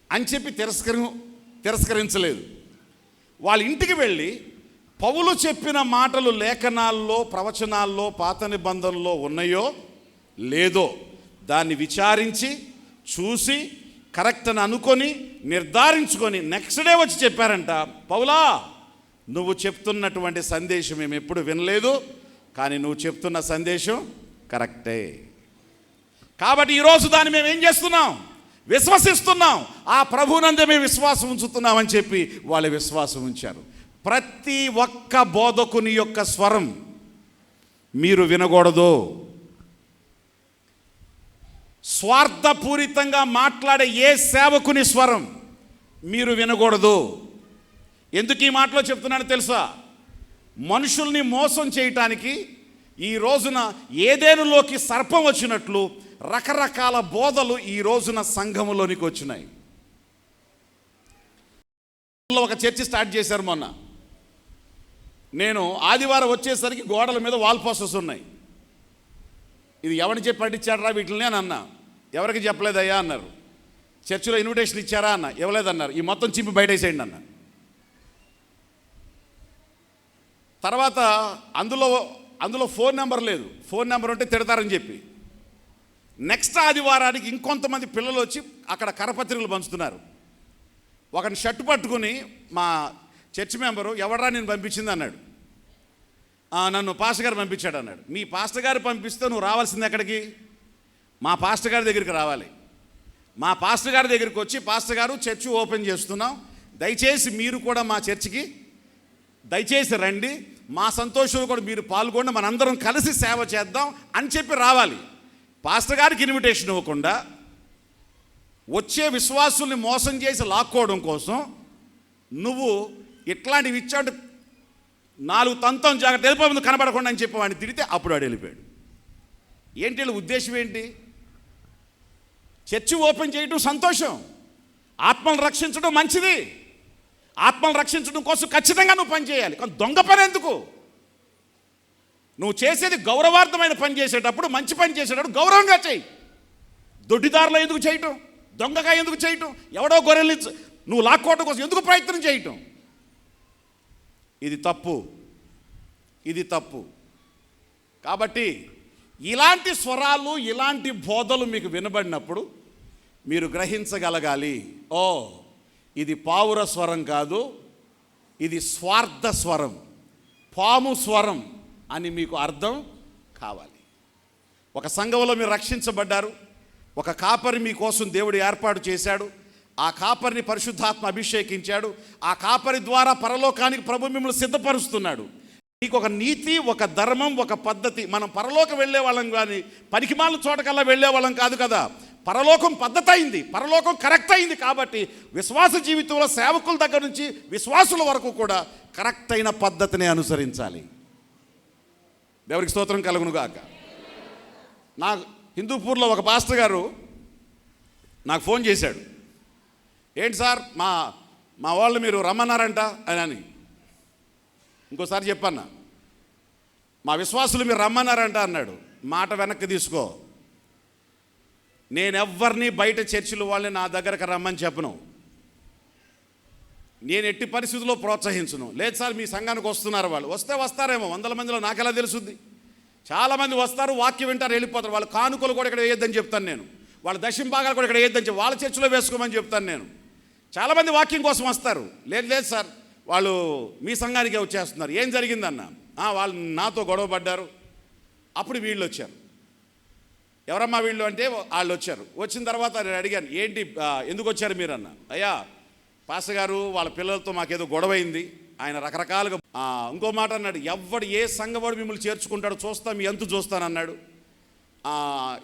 అని చెప్పి తిరస్కరించలేదు. వాళ్ళ ఇంటికి వెళ్ళి పౌలు చెప్పిన మాటలు లేఖనాల్లో, ప్రవచనాల్లో, పాత నిబంధనలో ఉన్నాయో లేదో దాన్ని విచారించి చూసి కరెక్ట్ అని అనుకొని నిర్ధారించుకొని నెక్స్ట్ డే వచ్చి చెప్పారంట, పౌలా నువ్వు చెప్తున్నటువంటి సందేశం మేము ఎప్పుడు వినలేదు, కానీ నువ్వు చెప్తున్న సందేశం కరెక్టే. కాబట్టి ఈరోజు దాన్ని మేము ఏం చేస్తున్నాం? విశ్వసిస్తున్నాం. ఆ ప్రభువునందే మేము విశ్వాసం ఉంచుతున్నామని చెప్పి వాళ్ళు విశ్వాసం ఉంచారు. ప్రతి ఒక్క బోధకుని యొక్క స్వరం మీరు వినకూడదు. స్వార్థపూరితంగా మాట్లాడే ఏ సేవకుని స్వరం మీరు వినకూడదు. ఎందుకు ఈ మాటలో చెప్తున్నానో తెలుసా? మనుషుల్ని మోసం చేయటానికి ఈ రోజున ఏదేనులోకి సర్పం వచ్చినట్లు రకరకాల బోధలు ఈ రోజున సంఘములోనికి వచ్చినాయి. ఒక చర్చి స్టార్ట్ చేశారు మొన్న. నేను ఆదివారం వచ్చేసరికి గోడల మీద వాల్ పోస్టర్స్ ఉన్నాయి. ఇది ఎవరిని చెప్పి పట్టించాడరా వీటిని అని అన్నా. ఎవరికి చెప్పలేదయ్యా అన్నారు. చర్చిలో ఇన్విటేషన్ ఇచ్చారా అన్న, ఇవ్వలేదన్నారు. ఈ మొత్తం చింపి బయటేసేయండి అన్న. తర్వాత అందులో ఫోన్ నెంబర్ లేదు. ఫోన్ నెంబర్ ఉంటే తిడతారని చెప్పి నెక్స్ట్ ఆదివారానికి ఇంకొంతమంది పిల్లలు వచ్చి అక్కడ కరపత్రికలు పంచుతున్నారు. ఒకని షర్టు పట్టుకుని మా చర్చ్ మెంబరు, ఎవడరా నేను పంపించింది అన్నాడు. నన్ను పాస్టర్ గారు పంపించాడు అన్నాడు. మీ పాస్టర్ గారు పంపిస్తే నువ్వు రావాల్సింది ఎక్కడికి? మా పాస్టర్ గారి దగ్గరికి రావాలి. మా పాస్టర్ గారి దగ్గరికి వచ్చి, పాస్టర్ గారు చర్చి ఓపెన్ చేస్తున్నాం, దయచేసి మీరు కూడా మా చర్చికి దయచేసి రండి, మా సంతోషంలో కూడా మీరు పాల్గొండి, మనందరం కలిసి సేవ చేద్దాం అని చెప్పి రావాలి. పాస్టర్ గారికి ఇన్విటేషన్ ఇవ్వకుండా వచ్చే విశ్వాసుల్ని మోసం చేసి లాక్కోవడం కోసం నువ్వు ఇట్లాంటివి ఇచ్చాడు. 4 తంతం జాగ్రత్త, వెళ్ళిపోయి ముందు కనబడకుండా అని చెప్పి వాడిని తిడితే అప్పుడు వాడు వెళ్ళిపోయాడు. ఏంటి వీళ్ళ ఉద్దేశం ఏంటి? చర్చి ఓపెన్ చేయడం సంతోషం, ఆత్మలను రక్షించడం మంచిది. ఆత్మలను రక్షించడం కోసం ఖచ్చితంగా నువ్వు పని చేయాలి. కానీ దొంగ పని ఎందుకు? నువ్వు చేసేది గౌరవార్థమైన పని చేసేటప్పుడు, మంచి పని చేసేటప్పుడు గౌరవంగా చేయి. దొడ్డిదారులో ఎందుకు చేయటం? దొంగగా ఎందుకు చేయటం? ఎవడో గొర్రెల్ని నువ్వు లాక్కోవడం కోసం ఎందుకు ప్రయత్నం చేయటం? ఇది తప్పు, ఇది తప్పు. కాబట్టి ఇలాంటి స్వరాలు, ఇలాంటి బోధలు మీకు వినబడినప్పుడు మీరు గ్రహించగలగాలి, ఓ ఇది పావుర స్వరం కాదు, ఇది స్వార్థ స్వరం, పాము స్వరం అని మీకు అర్థం కావాలి. ఒక సంఘంలో మీరు రక్షించబడ్డారు. ఒక కాపరి మీకోసం దేవుడు ఏర్పాటు చేశాడు. ఆ కాపరిని పరిశుద్ధాత్మ అభిషేకించాడు. ఆ కాపరి ద్వారా పరలోకానికి ప్రభు మిమ్మల్ని సిద్ధపరుస్తున్నాడు. మీకు ఒక నీతి, ఒక ధర్మం, ఒక పద్ధతి. మనం పరలోకం వెళ్ళే వాళ్ళం కానీ పనికిమాల చోటకల్లా వెళ్ళే వాళ్ళం కాదు కదా. పరలోకం పద్ధతి అయింది, పరలోకం కరెక్ట్ అయింది. కాబట్టి విశ్వాస జీవితంలో సేవకుల దగ్గర నుంచి విశ్వాసుల వరకు కూడా కరెక్ట్ అయిన పద్ధతిని అనుసరించాలి. దేవునికి స్తోత్రం కలుగునుగాక. నా హిందూపూర్లో ఒక పాస్టర్ గారు నాకు ఫోన్ చేశాడు. ఏంటి సార్, మా వాళ్ళు మీరు రమ్మన్నారంట అని. ఇంకోసారి చెప్పన్నా, మా విశ్వాసులు మీరు రమ్మన్నారంట అన్నాడు. మాట వెనక్కి తీసుకో. నేనెవ్వరిని బయట చర్చిల వాళ్ళని నా దగ్గరకు రమ్మని చెప్పను. నేను ఎట్టి పరిస్థితుల్లో ప్రోత్సహించను. లేదు సార్ మీ సంఘానికి వస్తున్నారు, వాళ్ళు వస్తే వస్తారేమో, 100 మందిలో నాకెలా తెలుసుద్ది? చాలామంది వస్తారు, వాక్యం వింటారు, వెళ్ళిపోతారు. వాళ్ళ కానుకలు కూడా ఇక్కడ వేయొద్దని చెప్తాను నేను. వాళ్ళ దశంభాగాలు కూడా ఇక్కడ వేయొద్దని చెప్పి వాళ్ళ చర్చిలో వేసుకోమని చెప్తాను నేను. చాలామంది వాక్యం కోసం వస్తారు. లేదు సార్ వాళ్ళు మీ సంఘానికే వచ్చేస్తున్నారు. ఏం జరిగిందన్న? వాళ్ళు నాతో గొడవ పడ్డారు. అప్పుడు వీళ్ళు వచ్చారు. ఎవరమ్మా వీళ్ళు అంటే వాళ్ళు వచ్చారు. వచ్చిన తర్వాత నేను అడిగాను, ఏంటి ఎందుకు వచ్చారు మీరు అన్న. అయ్యా పాస్టర్ గారు వాళ్ళ పిల్లలతో మాకేదో గొడవ అయింది. ఆయన రకరకాలుగా ఇంకో మాట అన్నాడు, ఎవడు ఏ సంఘవాడు మిమ్మల్ని చేర్చుకుంటాడో చూస్తాం, మీ ఎంత చూస్తానన్నాడు.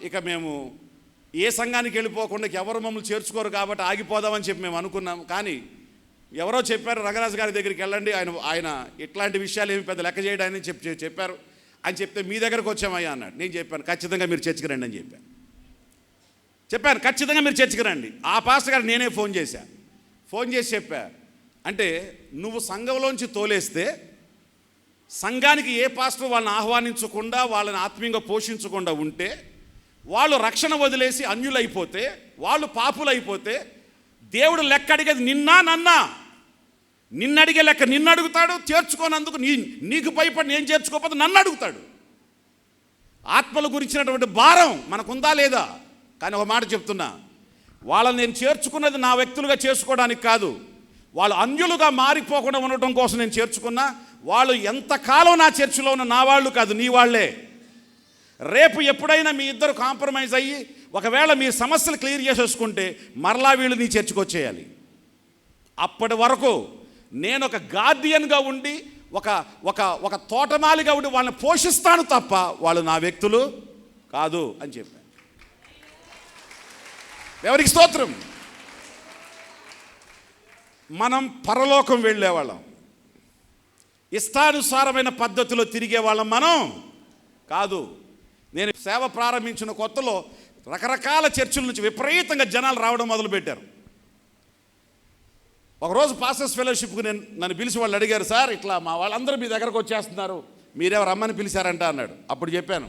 ఇక మేము ఏ సంఘానికి వెళ్ళిపోకుండా ఎవరు మమ్మల్ని చేర్చుకోరు కాబట్టి ఆగిపోదామని చెప్పి మేము అనుకున్నాం. కానీ ఎవరో చెప్పారు, రంగరాజు గారి దగ్గరికి వెళ్ళండి, ఆయన ఇట్లాంటి విషయాలు ఏమి పెద్ద లెక్క చేయడాన్ని చెప్పారు అని చెప్తే మీ దగ్గరకు వచ్చామయ్యా అన్నాడు. నేను చెప్పాను ఖచ్చితంగా మీరు చర్చికి రండి అని చెప్పాను. ఖచ్చితంగా మీరు చర్చికి రండి. ఆ పాస్టర్ గారు నేనే ఫోన్ చేసి చెప్పా. అంటే నువ్వు సంఘంలోంచి తోలేస్తే సంఘానికి ఏ పాస్టర్ వాళ్ళని ఆహ్వానించకుండా, వాళ్ళని ఆత్మీయంగా పోషించకుండా ఉంటే, వాళ్ళు రక్షణ వదిలేసి అన్యులైపోతే, వాళ్ళు పాపులైపోతే, దేవుడు లెక్క అడిగేది నన్నా? నిన్ను అడిగే లెక్క నిన్ను అడుగుతాడు. చేర్చుకోనందుకు నీకు భయపడి నేను చేర్చుకోకపోతే నన్ను అడుగుతాడు. ఆత్మల గురించినటువంటి భారం మనకుందా లేదా? కానీ ఒక మాట చెప్తున్నా, వాళ్ళని నేను చేర్చుకున్నది నా వ్యక్తులుగా చేసుకోవడానికి కాదు, వాళ్ళు అన్యులుగా మారిపోకుండా ఉండటం కోసం నేను చేర్చుకున్నా. వాళ్ళు ఎంతకాలం నా చర్చిలో ఉన్న నా వాళ్ళు కాదు, నీ వాళ్ళే. రేపు ఎప్పుడైనా మీ ఇద్దరు కాంప్రమైజ్ అయ్యి ఒకవేళ మీ సమస్యలు క్లియర్ చేసేసుకుంటే మరలా వీళ్ళు నీ చర్చికి వచ్చేయాలి. అప్పటి వరకు నేను ఒక గార్డియన్గా ఉండి, ఒక తోటమాలిగా ఉండి వాళ్ళని పోషిస్తాను తప్ప వాళ్ళు నా వ్యక్తులు కాదు అని చెప్పాను. ఎవరికి స్తోత్రం. మనం పరలోకం వెళ్ళేవాళ్ళం, ఇష్టానుసారమైన పద్ధతిలో తిరిగేవాళ్ళం మనం కాదు. నేను సేవ ప్రారంభించిన కొత్తలో రకరకాల చర్చిల నుంచి విపరీతంగా జనాలు రావడం మొదలుపెట్టారు. ఒకరోజు పాస్టర్స్ ఫెలోషిప్కి నన్ను పిలిచి వాళ్ళు అడిగారు, సార్ ఇట్లా మా వాళ్ళందరూ మీ దగ్గరకు వచ్చేస్తున్నారు, మీరెవరు రమ్మని పిలిచారంట అన్నాడు. అప్పుడు చెప్పాను,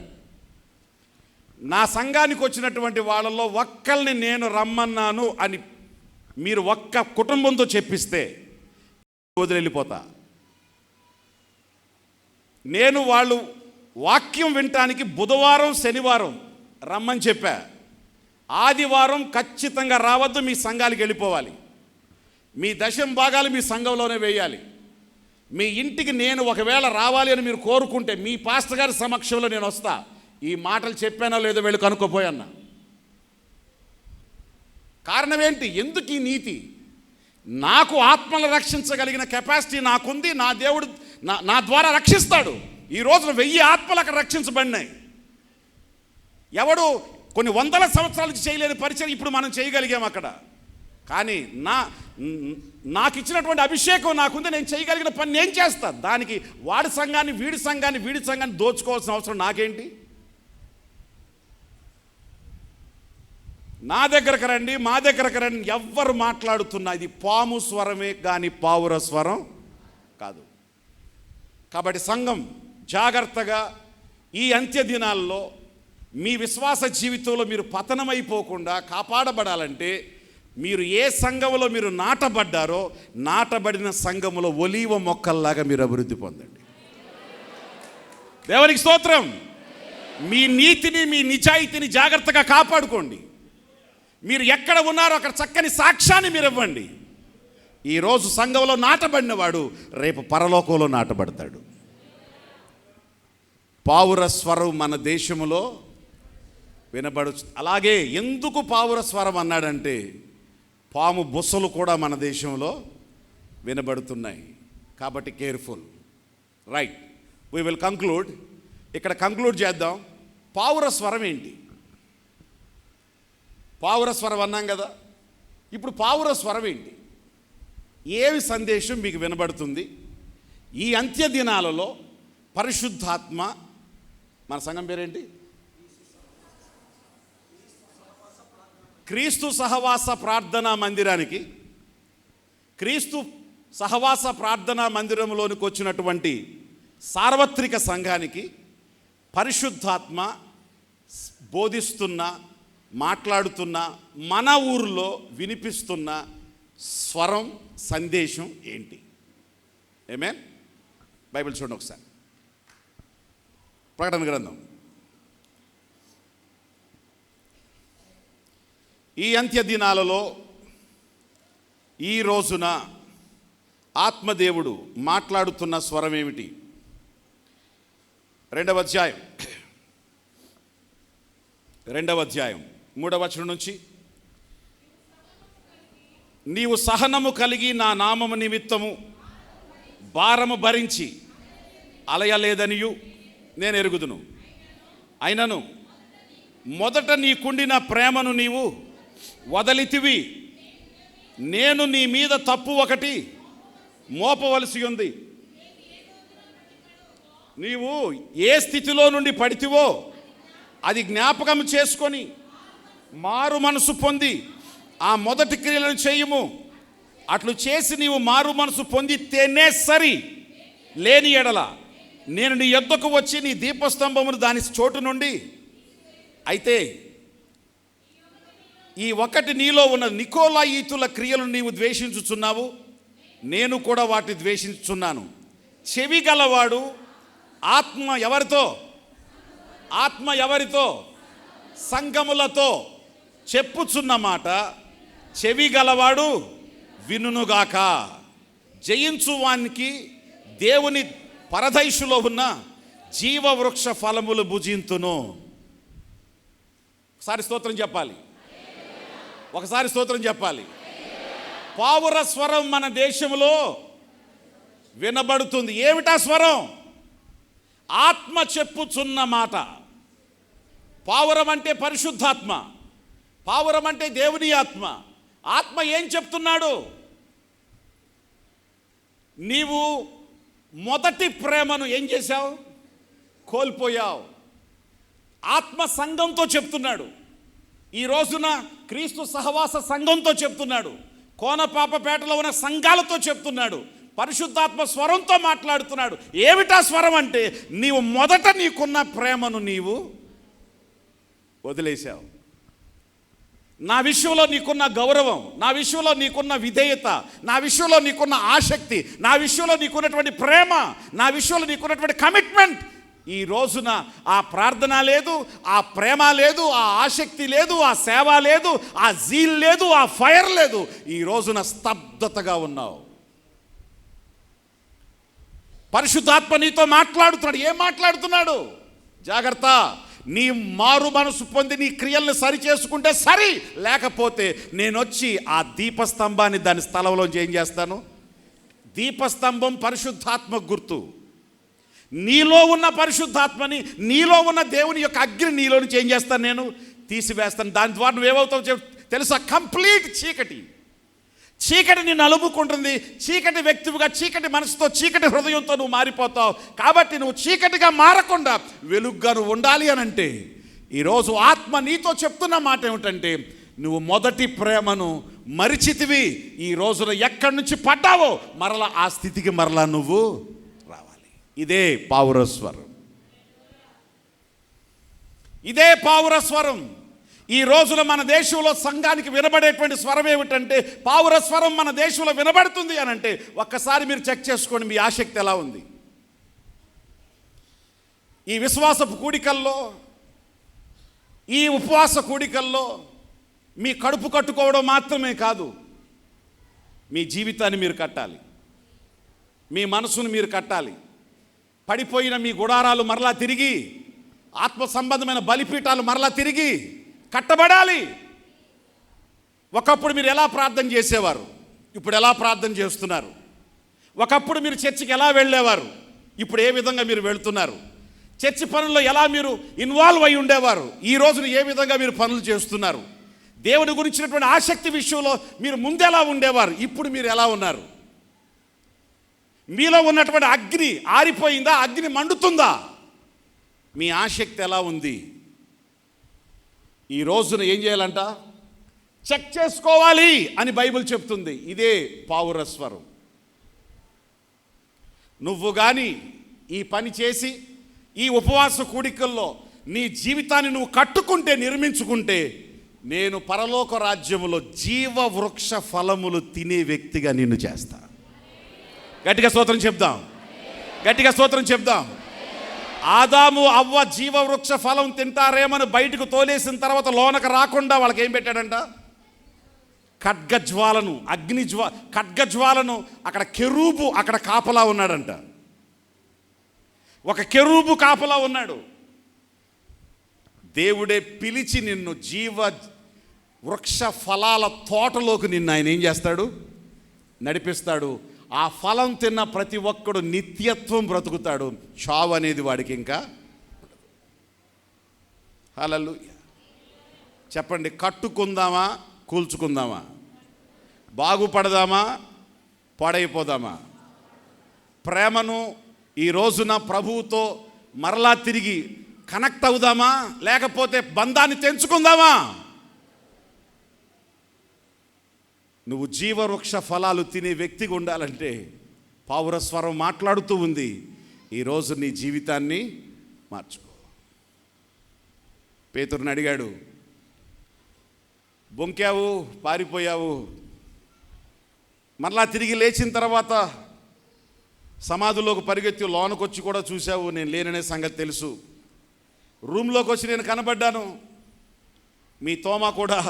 నా సంఘానికి వచ్చినటువంటి వాళ్ళల్లో ఒక్కల్ని నేను రమ్మన్నాను అని మీరు ఒక్క కుటుంబంతో చెప్పిస్తే వదిలిపోతా. నేను వాళ్ళు వాక్యం వినటానికి బుధవారం శనివారం రమ్మని చెప్పా. ఆదివారం ఖచ్చితంగా రావద్దు, మీ సంఘానికి వెళ్ళిపోవాలి. మీ దశం భాగాలు మీ సంఘంలోనే వేయాలి. మీ ఇంటికి నేను ఒకవేళ రావాలి అని మీరు కోరుకుంటే మీ పాస్టర్ గారి సమక్షంలో నేను వస్తా. ఈ మాటలు చెప్పానో లేదో వెళ్ళి కనుక్కోపోయన్నా. కారణం ఏంటి? ఎందుకు ఈ నీతి? నాకు ఆత్మలు రక్షించగలిగిన కెపాసిటీ నాకుంది. నా దేవుడు నా ద్వారా రక్షిస్తాడు. ఈ రోజున 1000 ఆత్మలు అక్కడ రక్షించబడినాయి. ఎవడు కొన్ని వందల సంవత్సరాలకు చేయలేని పరిచయం ఇప్పుడు మనం చేయగలిగాం అక్కడ. కానీ నాకు ఇచ్చినటువంటి అభిషేకం నాకుంది, నేను చేయగలిగిన పని నేను చేస్తాను. దానికి వాడి సంఘాన్ని వీడి సంఘాన్ని దోచుకోవాల్సిన అవసరం నాకేంటి? నా దగ్గరకు రండి, మా దగ్గరకు రండి. ఎవ్వరు మాట్లాడుతున్నా ఇది పాము స్వరమే కానీ పావుర స్వరం కాదు. కాబట్టి సంఘం జాగ్రత్తగా ఈ అంత్య దినాల్లో మీ విశ్వాస జీవితంలో మీరు పతనమైపోకుండా కాపాడబడాలంటే మీరు ఏ సంఘములో మీరు నాటబడ్డారో నాటబడిన సంఘములో ఒలీవ మొక్కల్లాగా మీరు అభివృద్ధి పొందండి. దేవునికి స్తోత్రం. మీ నీతిని, మీ నిజాయితీని జాగ్రత్తగా కాపాడుకోండి. మీరు ఎక్కడ ఉన్నారో అక్కడ చక్కని సాక్ష్యాన్ని మీరు ఇవ్వండి. ఈరోజు సంఘంలో నాటబడిన వాడు రేపు పరలోకంలో నాటబడతాడు. పావుర స్వరం మన దేశంలో వినబడు. అలాగే ఎందుకు పావుర స్వరం అన్నాడంటే పాము బుసలు కూడా మన దేశంలో వినబడుతున్నాయి. కాబట్టి careful. Right, we will conclude. ఇక్కడ కంక్లూడ్ చేద్దాం. పావుర స్వరం ఏంటి? పావుర స్వరం అన్నాం కదా. ఇప్పుడు పావుర స్వరం ఏంటి? ఏమి సందేశం మీకు వినబడుతుంది? ఈ అంత్య దినాలలో పరిశుద్ధాత్మ, మన సంఘం పేరేంటి? క్రీస్తు సహవాస ప్రార్థనా మందిరానికి, క్రీస్తు సహవాస ప్రార్థనా మందిరంలోనికి వచ్చినటువంటి సార్వత్రిక సంఘానికి పరిశుద్ధాత్మ బోధిస్తున్న, మాట్లాడుతున్న, మన ఊరిలో వినిపిస్తున్న స్వరం, సందేశం ఏంటి? ఆమేన్. బైబిల్ చూడండి ఒకసారి. ప్రకటన గ్రంథం. ఈ అంత్య దినాలలో ఈ రోజున ఆత్మదేవుడు మాట్లాడుతున్న స్వరం ఏమిటి? 2వ అధ్యాయం 3వ వచనం నుంచి, నీవు సహనము కలిగి నా నామము నిమిత్తము భారము భరించి అలయలేదనియు నేను ఎరుగుదును. అయినను మొదట నీకుండిన ప్రేమను నీవు వదలితివి. నేను నీ మీద తప్పు ఒకటి మోపవలసి ఉంది. నీవు ఏ స్థితిలో నుండి పడితివో అది జ్ఞాపకం చేసుకొని మారు మనసు పొంది ఆ మొదటి క్రియలను చేయుము. అట్లు చేసి నీవు మారు మనసు పొందితేనే సరి, లేని ఎడల నేను నీ యొద్దకు వచ్చి నీ దీపస్తంభమును దాని చోటు నుండి అయితే ఈ ఒకటి నీలో ఉన్న నికోలాయితుల క్రియలను నీవు ద్వేషించుచున్నావు, నేను కూడా వాటిని ద్వేషించుచున్నాను. చెవి గలవాడు ఆత్మ ఎవరితో సంఘములతో చెప్పుచున్న మాట చెవి గలవాడు వినుగాక. జయించువానికి దేవుని పరదైషులో ఉన్న జీవవృక్ష ఫలములు భుజింతును. ఒకసారి స్తోత్రం చెప్పాలి. పావుర స్వరం మన దేశంలో వినబడుతుంది. ఏమిటా స్వరం? ఆత్మ చెప్పుచున్న మాట. పావురం అంటే పరిశుద్ధాత్మ, పావురం అంటే దేవుని ఆత్మ. ఆత్మ ఏం చెప్తున్నాడు? నీవు మొదటి ప్రేమను ఏం చేశావు? కోల్పోయావు. ఆత్మ సంఘంతో చెప్తున్నాడు. ఈ రోజున క్రీస్తు సహవాస సంఘంతో చెప్తున్నాడు. కోనపాపపేటలో ఉన్న సంఘాలతో చెప్తున్నాడు. పరిశుద్ధాత్మ స్వరంతో మాట్లాడుతున్నాడు. ఏమిటా స్వరం అంటే నీవు మొదట నీకున్న ప్రేమను నీవు వదిలేశావు. నా విషయంలో నీకున్న గౌరవం, నా విషయంలో నీకున్న విధేయత, నా విషయంలో నీకున్న ఆసక్తి, నా విషయంలో నీకున్నటువంటి ప్రేమ, నా విషయంలో నీకున్నటువంటి కమిట్మెంట్, ఈ రోజున ఆ ప్రార్థన లేదు, ఆ ప్రేమ లేదు, ఆ ఆసక్తి లేదు, ఆ సేవ లేదు, ఆ జీల్ లేదు, ఆ ఫైర్ లేదు. ఈ రోజున స్తబ్దతగా ఉన్నావు. పరిశుద్ధాత్మ నీతో మాట్లాడుతున్నాడు. ఏం మాట్లాడుతున్నాడు? జాగ్రత్త, నీ మారు మనసు పొంది నీ క్రియలను సరి చేసుకుంటే సరి, లేకపోతే నేను వచ్చి ఆ దీపస్తంభాన్ని దాని స్థలంలోంచి ఏం చేస్తాను? దీపస్తంభం పరిశుద్ధాత్మ గుర్తు. నీలో ఉన్న పరిశుద్ధాత్మని, నీలో ఉన్న దేవుని యొక్క అగ్ని నీలో నుంచి ఏం చేస్తాను? నేను తీసివేస్తాను. దాని ద్వారా నువ్వేమవుతావు తెలుసా? కంప్లీట్ చీకటి నిన్ను అలుముకుంటుంది. చీకటి వ్యక్తివిగా, చీకటి మనసుతో, చీకటి హృదయంతో నువ్వు మారిపోతావు. కాబట్టి నువ్వు చీకటిగా మారకుండా వెలుగ్గా నువ్వు ఉండాలి అని అంటే ఈరోజు ఆత్మ నీతో చెప్తున్న మాట ఏమిటంటే నువ్వు మొదటి ప్రేమను మరిచితివి. ఈ రోజున ఎక్కడి నుంచి పడ్డావో మరలా ఆ స్థితికి మరలా నువ్వు రావాలి. ఇదే పావురస్వరం. ఈ రోజున మన దేశంలో సంఘానికి వినబడేటువంటి స్వరం ఏమిటంటే పావుర స్వరం మన దేశంలో వినబడుతుంది అని అంటే ఒక్కసారి మీరు చెక్ చేసుకోండి, మీ ఆసక్తి ఎలా ఉంది? ఈ విశ్వాసపు కూడికల్లో, ఈ ఉపవాస కూడికల్లో మీ కడుపు కట్టుకోవడం మాత్రమే కాదు, మీ జీవితాన్ని మీరు కట్టాలి, మీ మనసును మీరు కట్టాలి. పడిపోయిన మీ గుడారాలు మరలా తిరిగి, ఆత్మ సంబంధమైన బలిపీఠాలు మరలా తిరిగి కట్టబడాలి. ఒకప్పుడు మీరు ఎలా ప్రార్థన చేసేవారు, ఇప్పుడు ఎలా ప్రార్థన చేస్తున్నారు? ఒకప్పుడు మీరు చర్చికి ఎలా వెళ్ళేవారు, ఇప్పుడు ఏ విధంగా మీరు వెళ్తున్నారు? చర్చి పనుల్లో ఎలా మీరు ఇన్వాల్వ్ అయి ఉండేవారు, ఈ రోజున ఏ విధంగా మీరు పనులు చేస్తున్నారు? దేవుని గురించినటువంటి ఆసక్తి విషయంలో మీరు ముందెలా ఉండేవారు, ఇప్పుడు మీరు ఎలా ఉన్నారు? మీలో ఉన్నటువంటి అగ్ని ఆరిపోయిందా? అగ్ని మండుతుందా? మీ ఆసక్తి ఎలా ఉంది? ఈ రోజున ఏం చేయాలంట? చెక్ చేసుకోవాలి అని బైబిల్ చెప్తుంది. ఇదే పావురస్వరం. నువ్వు కానీ ఈ పని చేసి ఈ ఉపవాస కూడికల్లో నీ జీవితాన్ని నువ్వు కట్టుకుంటే, నిర్మించుకుంటే, నేను పరలోక రాజ్యములో జీవవృక్ష ఫలములు తినే వ్యక్తిగా నిన్ను చేస్తా. గట్టిగా స్తోత్రం చెప్దాం. ఆదాము అవ్వ జీవవృక్ష ఫలం తింటారేమని బయటకు తోలేసిన తర్వాత లోనకు రాకుండా వాళ్ళకి ఏం పెట్టాడంట? ఖడ్గజ్వాలను అక్కడ కెరూబు అక్కడ కాపలా ఉన్నాడంట. ఒక కెరూబు కాపలా ఉన్నాడు. దేవుడే పిలిచి నిన్ను జీవ వృక్ష ఫలాల తోటలోకి నిన్ను ఆయన ఏం చేస్తాడు? నడిపిస్తాడు. ఆ ఫలం తిన్న ప్రతి ఒక్కడు నిత్యత్వం బ్రతుకుతాడు. చావు అనేది వాడికి ఇంకా. హల్లెలూయా. చెప్పండి, కట్టుకుందామా కూల్చుకుందామా? బాగుపడదామా పాడైపోదామా? ప్రేమను ఈ రోజున ప్రభువుతో మరలా తిరిగి కనెక్ట్ అవుదామా, లేకపోతే బంధాన్ని తెంచుకుందామా? నువ్వు జీవవృక్ష ఫలాలు తినే వ్యక్తిగా ఉండాలంటే పావురస్వరం మాట్లాడుతూ ఉంది. ఈరోజు నీ జీవితాన్ని మార్చుకో. పేతురుని అడిగాడు, బొంకావు, పారిపోయావు, మరలా తిరిగి లేచిన తర్వాత సమాధిలోకి పరిగెత్తి లోనకొచ్చి కూడా చూశావు, నేను లేననే సంగతి తెలుసు. రూమ్లోకి వచ్చి నేను కనబడ్డాను, మీ తోమా కూడా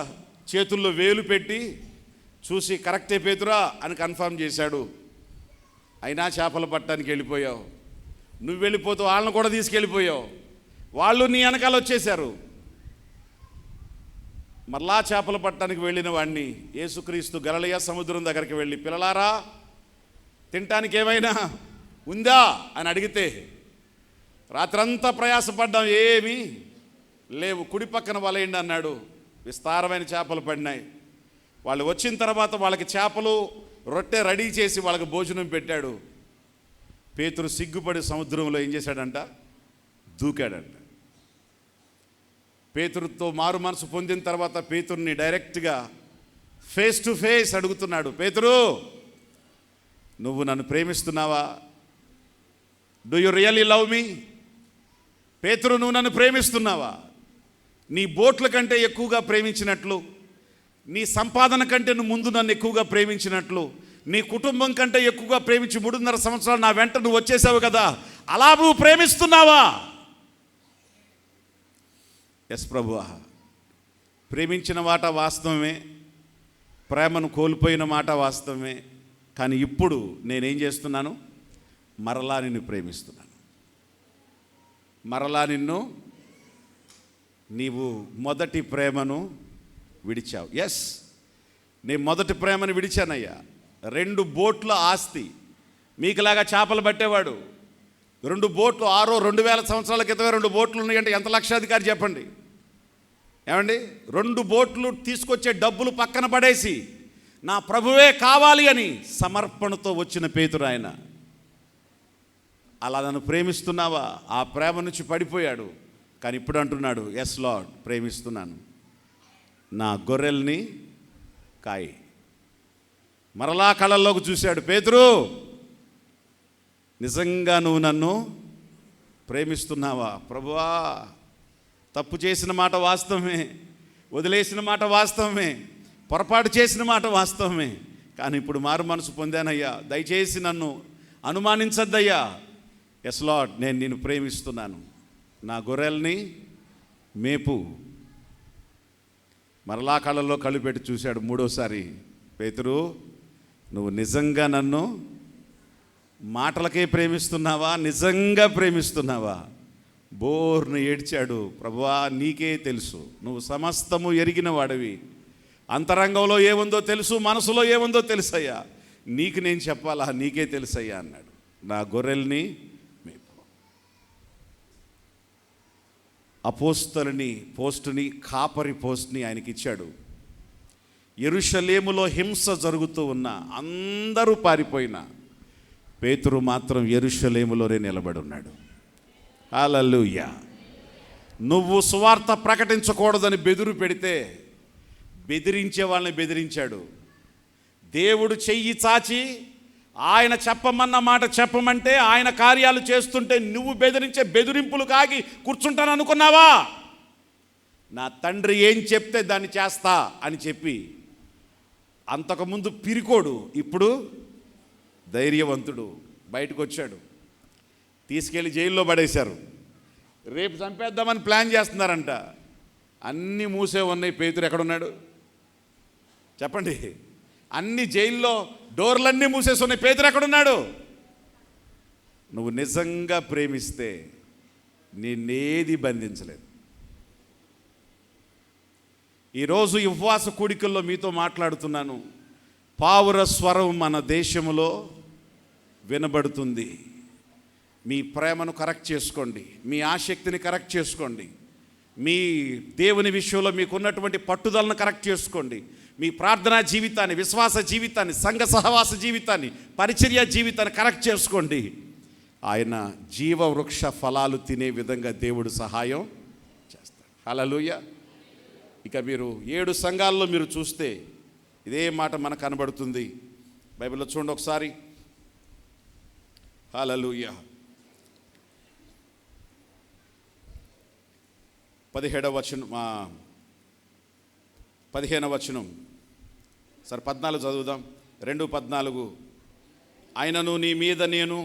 చేతుల్లో వేలు పెట్టి చూసి కరెక్టే పేతురా అని కన్ఫర్మ్ చేశాడు. అయినా చేపలు పట్టడానికి వెళ్ళిపోయావు. నువ్వు వెళ్ళిపోతూ వాళ్ళని కూడా తీసుకెళ్ళిపోయావు. వాళ్ళు నీ వెనకాల వచ్చేశారు. మరలా చేపలు పట్టడానికి వెళ్ళిన వాడిని యేసుక్రీస్తు గలిలయ సముద్రం దగ్గరికి వెళ్ళి, పిల్లలారా తినటానికి ఏమైనా ఉందా అని అడిగితే, రాత్రంతా ప్రయాసపడ్డాం, ఏమీ లేవు, కుడి పక్కన వలయండి అన్నాడు. విస్తారమైన చేపలు పడినాయి. వాళ్ళు వచ్చిన తర్వాత వాళ్ళకి చేపలు రొట్టె రెడీ చేసి వాళ్ళకి భోజనం పెట్టాడు. పేతురు సిగ్గుపడి సముద్రంలో ఏం చేశాడంట? దూకాడంట. పేతురుతో మారు మనసు పొందిన తర్వాత పేతురుని డైరెక్ట్గా ఫేస్ టు ఫేస్ అడుగుతున్నాడు, పేతురు నువ్వు నన్ను ప్రేమిస్తున్నావా? Do you really love me? పేతురు నువ్వు నన్ను ప్రేమిస్తున్నావా? నీ బోట్ల కంటే ఎక్కువగా ప్రేమించినట్లు, నీ సంపాదన కంటే నువ్వు ముందు నన్ను ఎక్కువగా ప్రేమించినట్లు, నీ కుటుంబం కంటే ఎక్కువగా ప్రేమించి 3.5 సంవత్సరాలు నా వెంట నువ్వు వచ్చేసావు కదా, అలా నువ్వు ప్రేమిస్తున్నావా? ఎస్ ప్రభువా, ప్రేమించిన మాట వాస్తవమే, ప్రేమను కోల్పోయిన మాట వాస్తవమే. కానీ ఇప్పుడు నేనేం చేస్తున్నాను? మరలా నిన్ను ప్రేమిస్తున్నాను. మరలా నిన్ను, నీవు మొదటి ప్రేమను విడిచావు. ఎస్, నేను మొదటి ప్రేమను విడిచానయ్యా. 2 బోట్ల ఆస్తి, మీకులాగా చేపలు పట్టేవాడు 2 బోట్లు, 2000 సంవత్సరాల క్రితమే 2 బోట్లు ఉన్నాయంటే ఎంత లక్షాధికారి చెప్పండి. ఏమండి, 2 బోట్లు తీసుకొచ్చే డబ్బులు పక్కన పడేసి నా ప్రభువే కావాలి అని సమర్పణతో వచ్చిన పేతురు ఆయన. అలా నన్ను ప్రేమిస్తున్నావా? ఆ ప్రేమ నుంచి పడిపోయాడు. కానీ ఇప్పుడు అంటున్నాడు, ఎస్ లార్డ్, ప్రేమిస్తున్నాను, నా గొర్రెల్ని కాయి. మరలా కళ్ళల్లోకి చూశాడు, పేతురు నిజంగా నువ్వు నన్ను ప్రేమిస్తున్నావా? ప్రభువా, తప్పు చేసిన మాట వాస్తవమే, వదిలేసిన మాట వాస్తవమే, పొరపాటు చేసిన మాట వాస్తవమే. కానీ ఇప్పుడు మారు మనసు పొందానయ్యా, దయచేసి నన్ను అనుమానించద్దయ్యా. ఎస్ లార్డ్, నేను నిన్ను ప్రేమిస్తున్నాను, నా గొర్రెల్ని మేపు. మరలా కళ్ళల్లో కళ్ళు పెట్టి చూశాడు 3వసారి, పేతురు నువ్వు నిజంగా నన్ను మాటలకే ప్రేమిస్తున్నావా? నిజంగా ప్రేమిస్తున్నావా? బోర్ను ఏడ్చాడు. ప్రభువా, నీకే తెలుసు, నువ్వు సమస్తము ఎరిగిన వాడివి, అంతరంగంలో ఏముందో తెలుసు, మనసులో ఏముందో తెలుసయ్యా, నీకు నేను చెప్పాలా? నీకే తెలుసయ్యా అన్నాడు. నా గొర్రెల్ని మేపు. అపోస్తలుని పోస్టుని, కాపరి పోస్ట్ని ఆయనకి ఇచ్చాడు. యెరూషలేములో హింస జరుగుతూ ఉన్న, అందరూ పారిపోయినా పేతురు మాత్రం యెరూషలేములోనే నిలబడి ఉన్నాడు. హల్లెలూయా. నువ్వు సువార్త ప్రకటించకూడదని బెదురు పెడితే బెదిరించే వాళ్ళని బెదిరించాడు. దేవుడు చెయ్యి చాచి ఆయన చెప్పమన్న మాట చెప్పమంటే, ఆయన కార్యాలు చేస్తుంటే నువ్వు బెదిరించే బెదిరింపులు కాగి కూర్చుంటాను అనుకున్నావా? నా తండ్రి ఏం చెప్తే దాన్ని చేస్తా అని చెప్పి, అంతకుముందు పిరికోడు, ఇప్పుడు ధైర్యవంతుడు బయటకు వచ్చాడు. తీసుకెళ్ళి జైల్లో పడేశారు. రేపు చంపేద్దామని ప్లాన్ చేస్తున్నారంట. అన్నీ మూసే ఉన్నాయి. పేతురు ఎక్కడున్నాడు చెప్పండి? అన్ని జైల్లో డోర్లన్నీ మూసేసి ఉన్నాయి. పేతురు ఎక్కడున్నాడు? నువ్వు నిజంగా ప్రేమిస్తే నిన్నేది బంధించలేదు. ఈరోజు ఈ ఉపవాస కూడికల్లో మీతో మాట్లాడుతున్నాను. పావుర స్వరం మన దేశంలో వినబడుతుంది. మీ ప్రేమను కరెక్ట్ చేసుకోండి, మీ ఆసక్తిని కరెక్ట్ చేసుకోండి, మీ దేవుని విషయంలో మీకున్నటువంటి పట్టుదలను కరెక్ట్ చేసుకోండి, మీ ప్రార్థనా జీవితాన్ని, విశ్వాస జీవితాన్ని, సంఘ సహవాస జీవితాన్ని, పరిచర్య జీవితాన్ని కరెక్ట్ చేసుకోండి. ఆయన జీవవృక్ష ఫలాలు తినే విధంగా దేవుడు సహాయం చేస్తాడు. హల్లెలూయా. ఇక మీరు 7 సంఘాల్లో మీరు చూస్తే ఇదే మాట మనకు కనబడుతుంది. బైబిల్లో చూడండి ఒకసారి. హల్లెలూయా. 15వ వచనం సరే 14 చదువుదాం. 2:14. ఆయనను నీ మీద నేను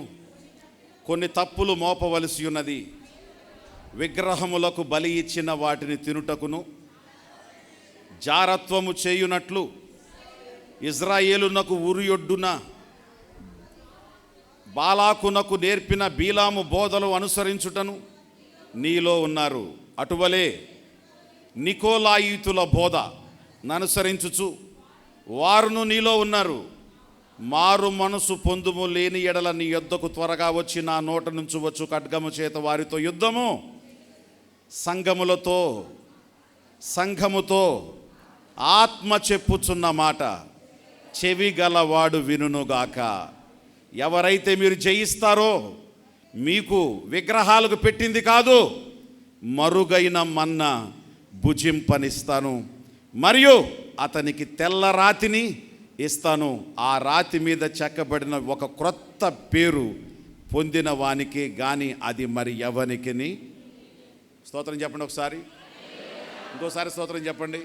కొన్ని తప్పులు మోపవలసి ఉన్నది. విగ్రహములకు బలి ఇచ్చిన వాటిని తినుటకును జారత్వము చేయునట్లు ఇజ్రాయేలునకు ఉరియొడ్డున బాలాకునకు నేర్పిన బీలాము బోధలు అనుసరించుటను నీలో ఉన్నారు. అటువలే నికోలాయితుల బోధ ననుసరించుచు వారును నీలో ఉన్నారు. మారు మనసు పొందుము లేని ఎడల నీ యొద్దకు త్వరగా వచ్చి నా నోట నుంచి వచ్చు ఖడ్గము చేత వారితో యుద్ధము, సంఘముతో ఆత్మ చెప్పుచున్న మాట చెవి గలవాడు వినుగాక. ఎవరైతే మీరు జయిస్తారో మీకు విగ్రహాలకు పెట్టింది కాదు, మరుగైన మన్నా భుజింపనిస్తాను, మరియు అతనికి తెల్ల రాతిని ఇస్తాను. ఆ రాతి మీద చెక్కబడిన ఒక క్రొత్త పేరు పొందిన వానికి కానీ అది మరి ఎవనికిని. స్తోత్రం చెప్పండి ఒకసారి, ఇంకోసారి స్తోత్రం చెప్పండి.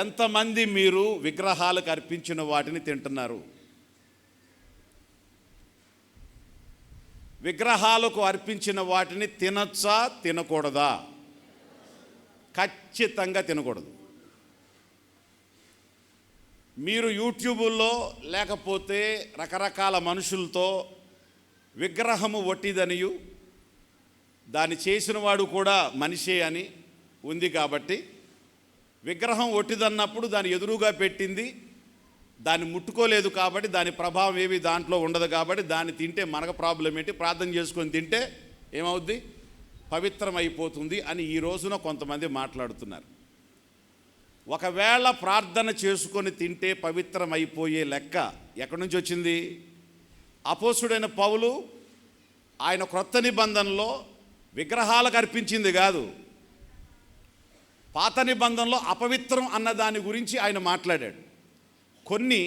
ఎంతమంది మీరు విగ్రహాలకు అర్పించిన వాటిని తింటున్నారు? విగ్రహాలకు అర్పించిన వాటిని తినచ్చా తినకూడదా? ఖచ్చితంగా తినకూడదు. మీరు యూట్యూబుల్లో లేకపోతే రకరకాల మనుషులతో విగ్రహము ఒట్టిదనియు దాన్ని చేసిన వాడు కూడా మనిషే అని ఉంది కాబట్టి విగ్రహం ఒట్టిదన్నప్పుడు దాని ఎదురుగా పెట్టింది, దాన్ని ముట్టుకోలేదు కాబట్టి దాని ప్రభావం ఏవి దాంట్లో ఉండదు కాబట్టి దాన్ని తింటే మనకు ప్రాబ్లం ఏంటి? ప్రార్థన చేసుకొని తింటే ఏమవుద్ది? పవిత్రమైపోతుంది అని ఈ రోజున కొంతమంది మాట్లాడుతున్నారు. ఒకవేళ ప్రార్థన చేసుకొని తింటే పవిత్రమైపోయే లెక్క ఎక్కడి నుంచి వచ్చింది? అపోస్తుడైన పౌలు ఆయన క్రొత్త నిబంధనలో విగ్రహాలకు అర్పించింది కాదు, పాత నిబంధనలో అపవిత్రం అన్న దాని గురించి ఆయన మాట్లాడాడు. కొన్ని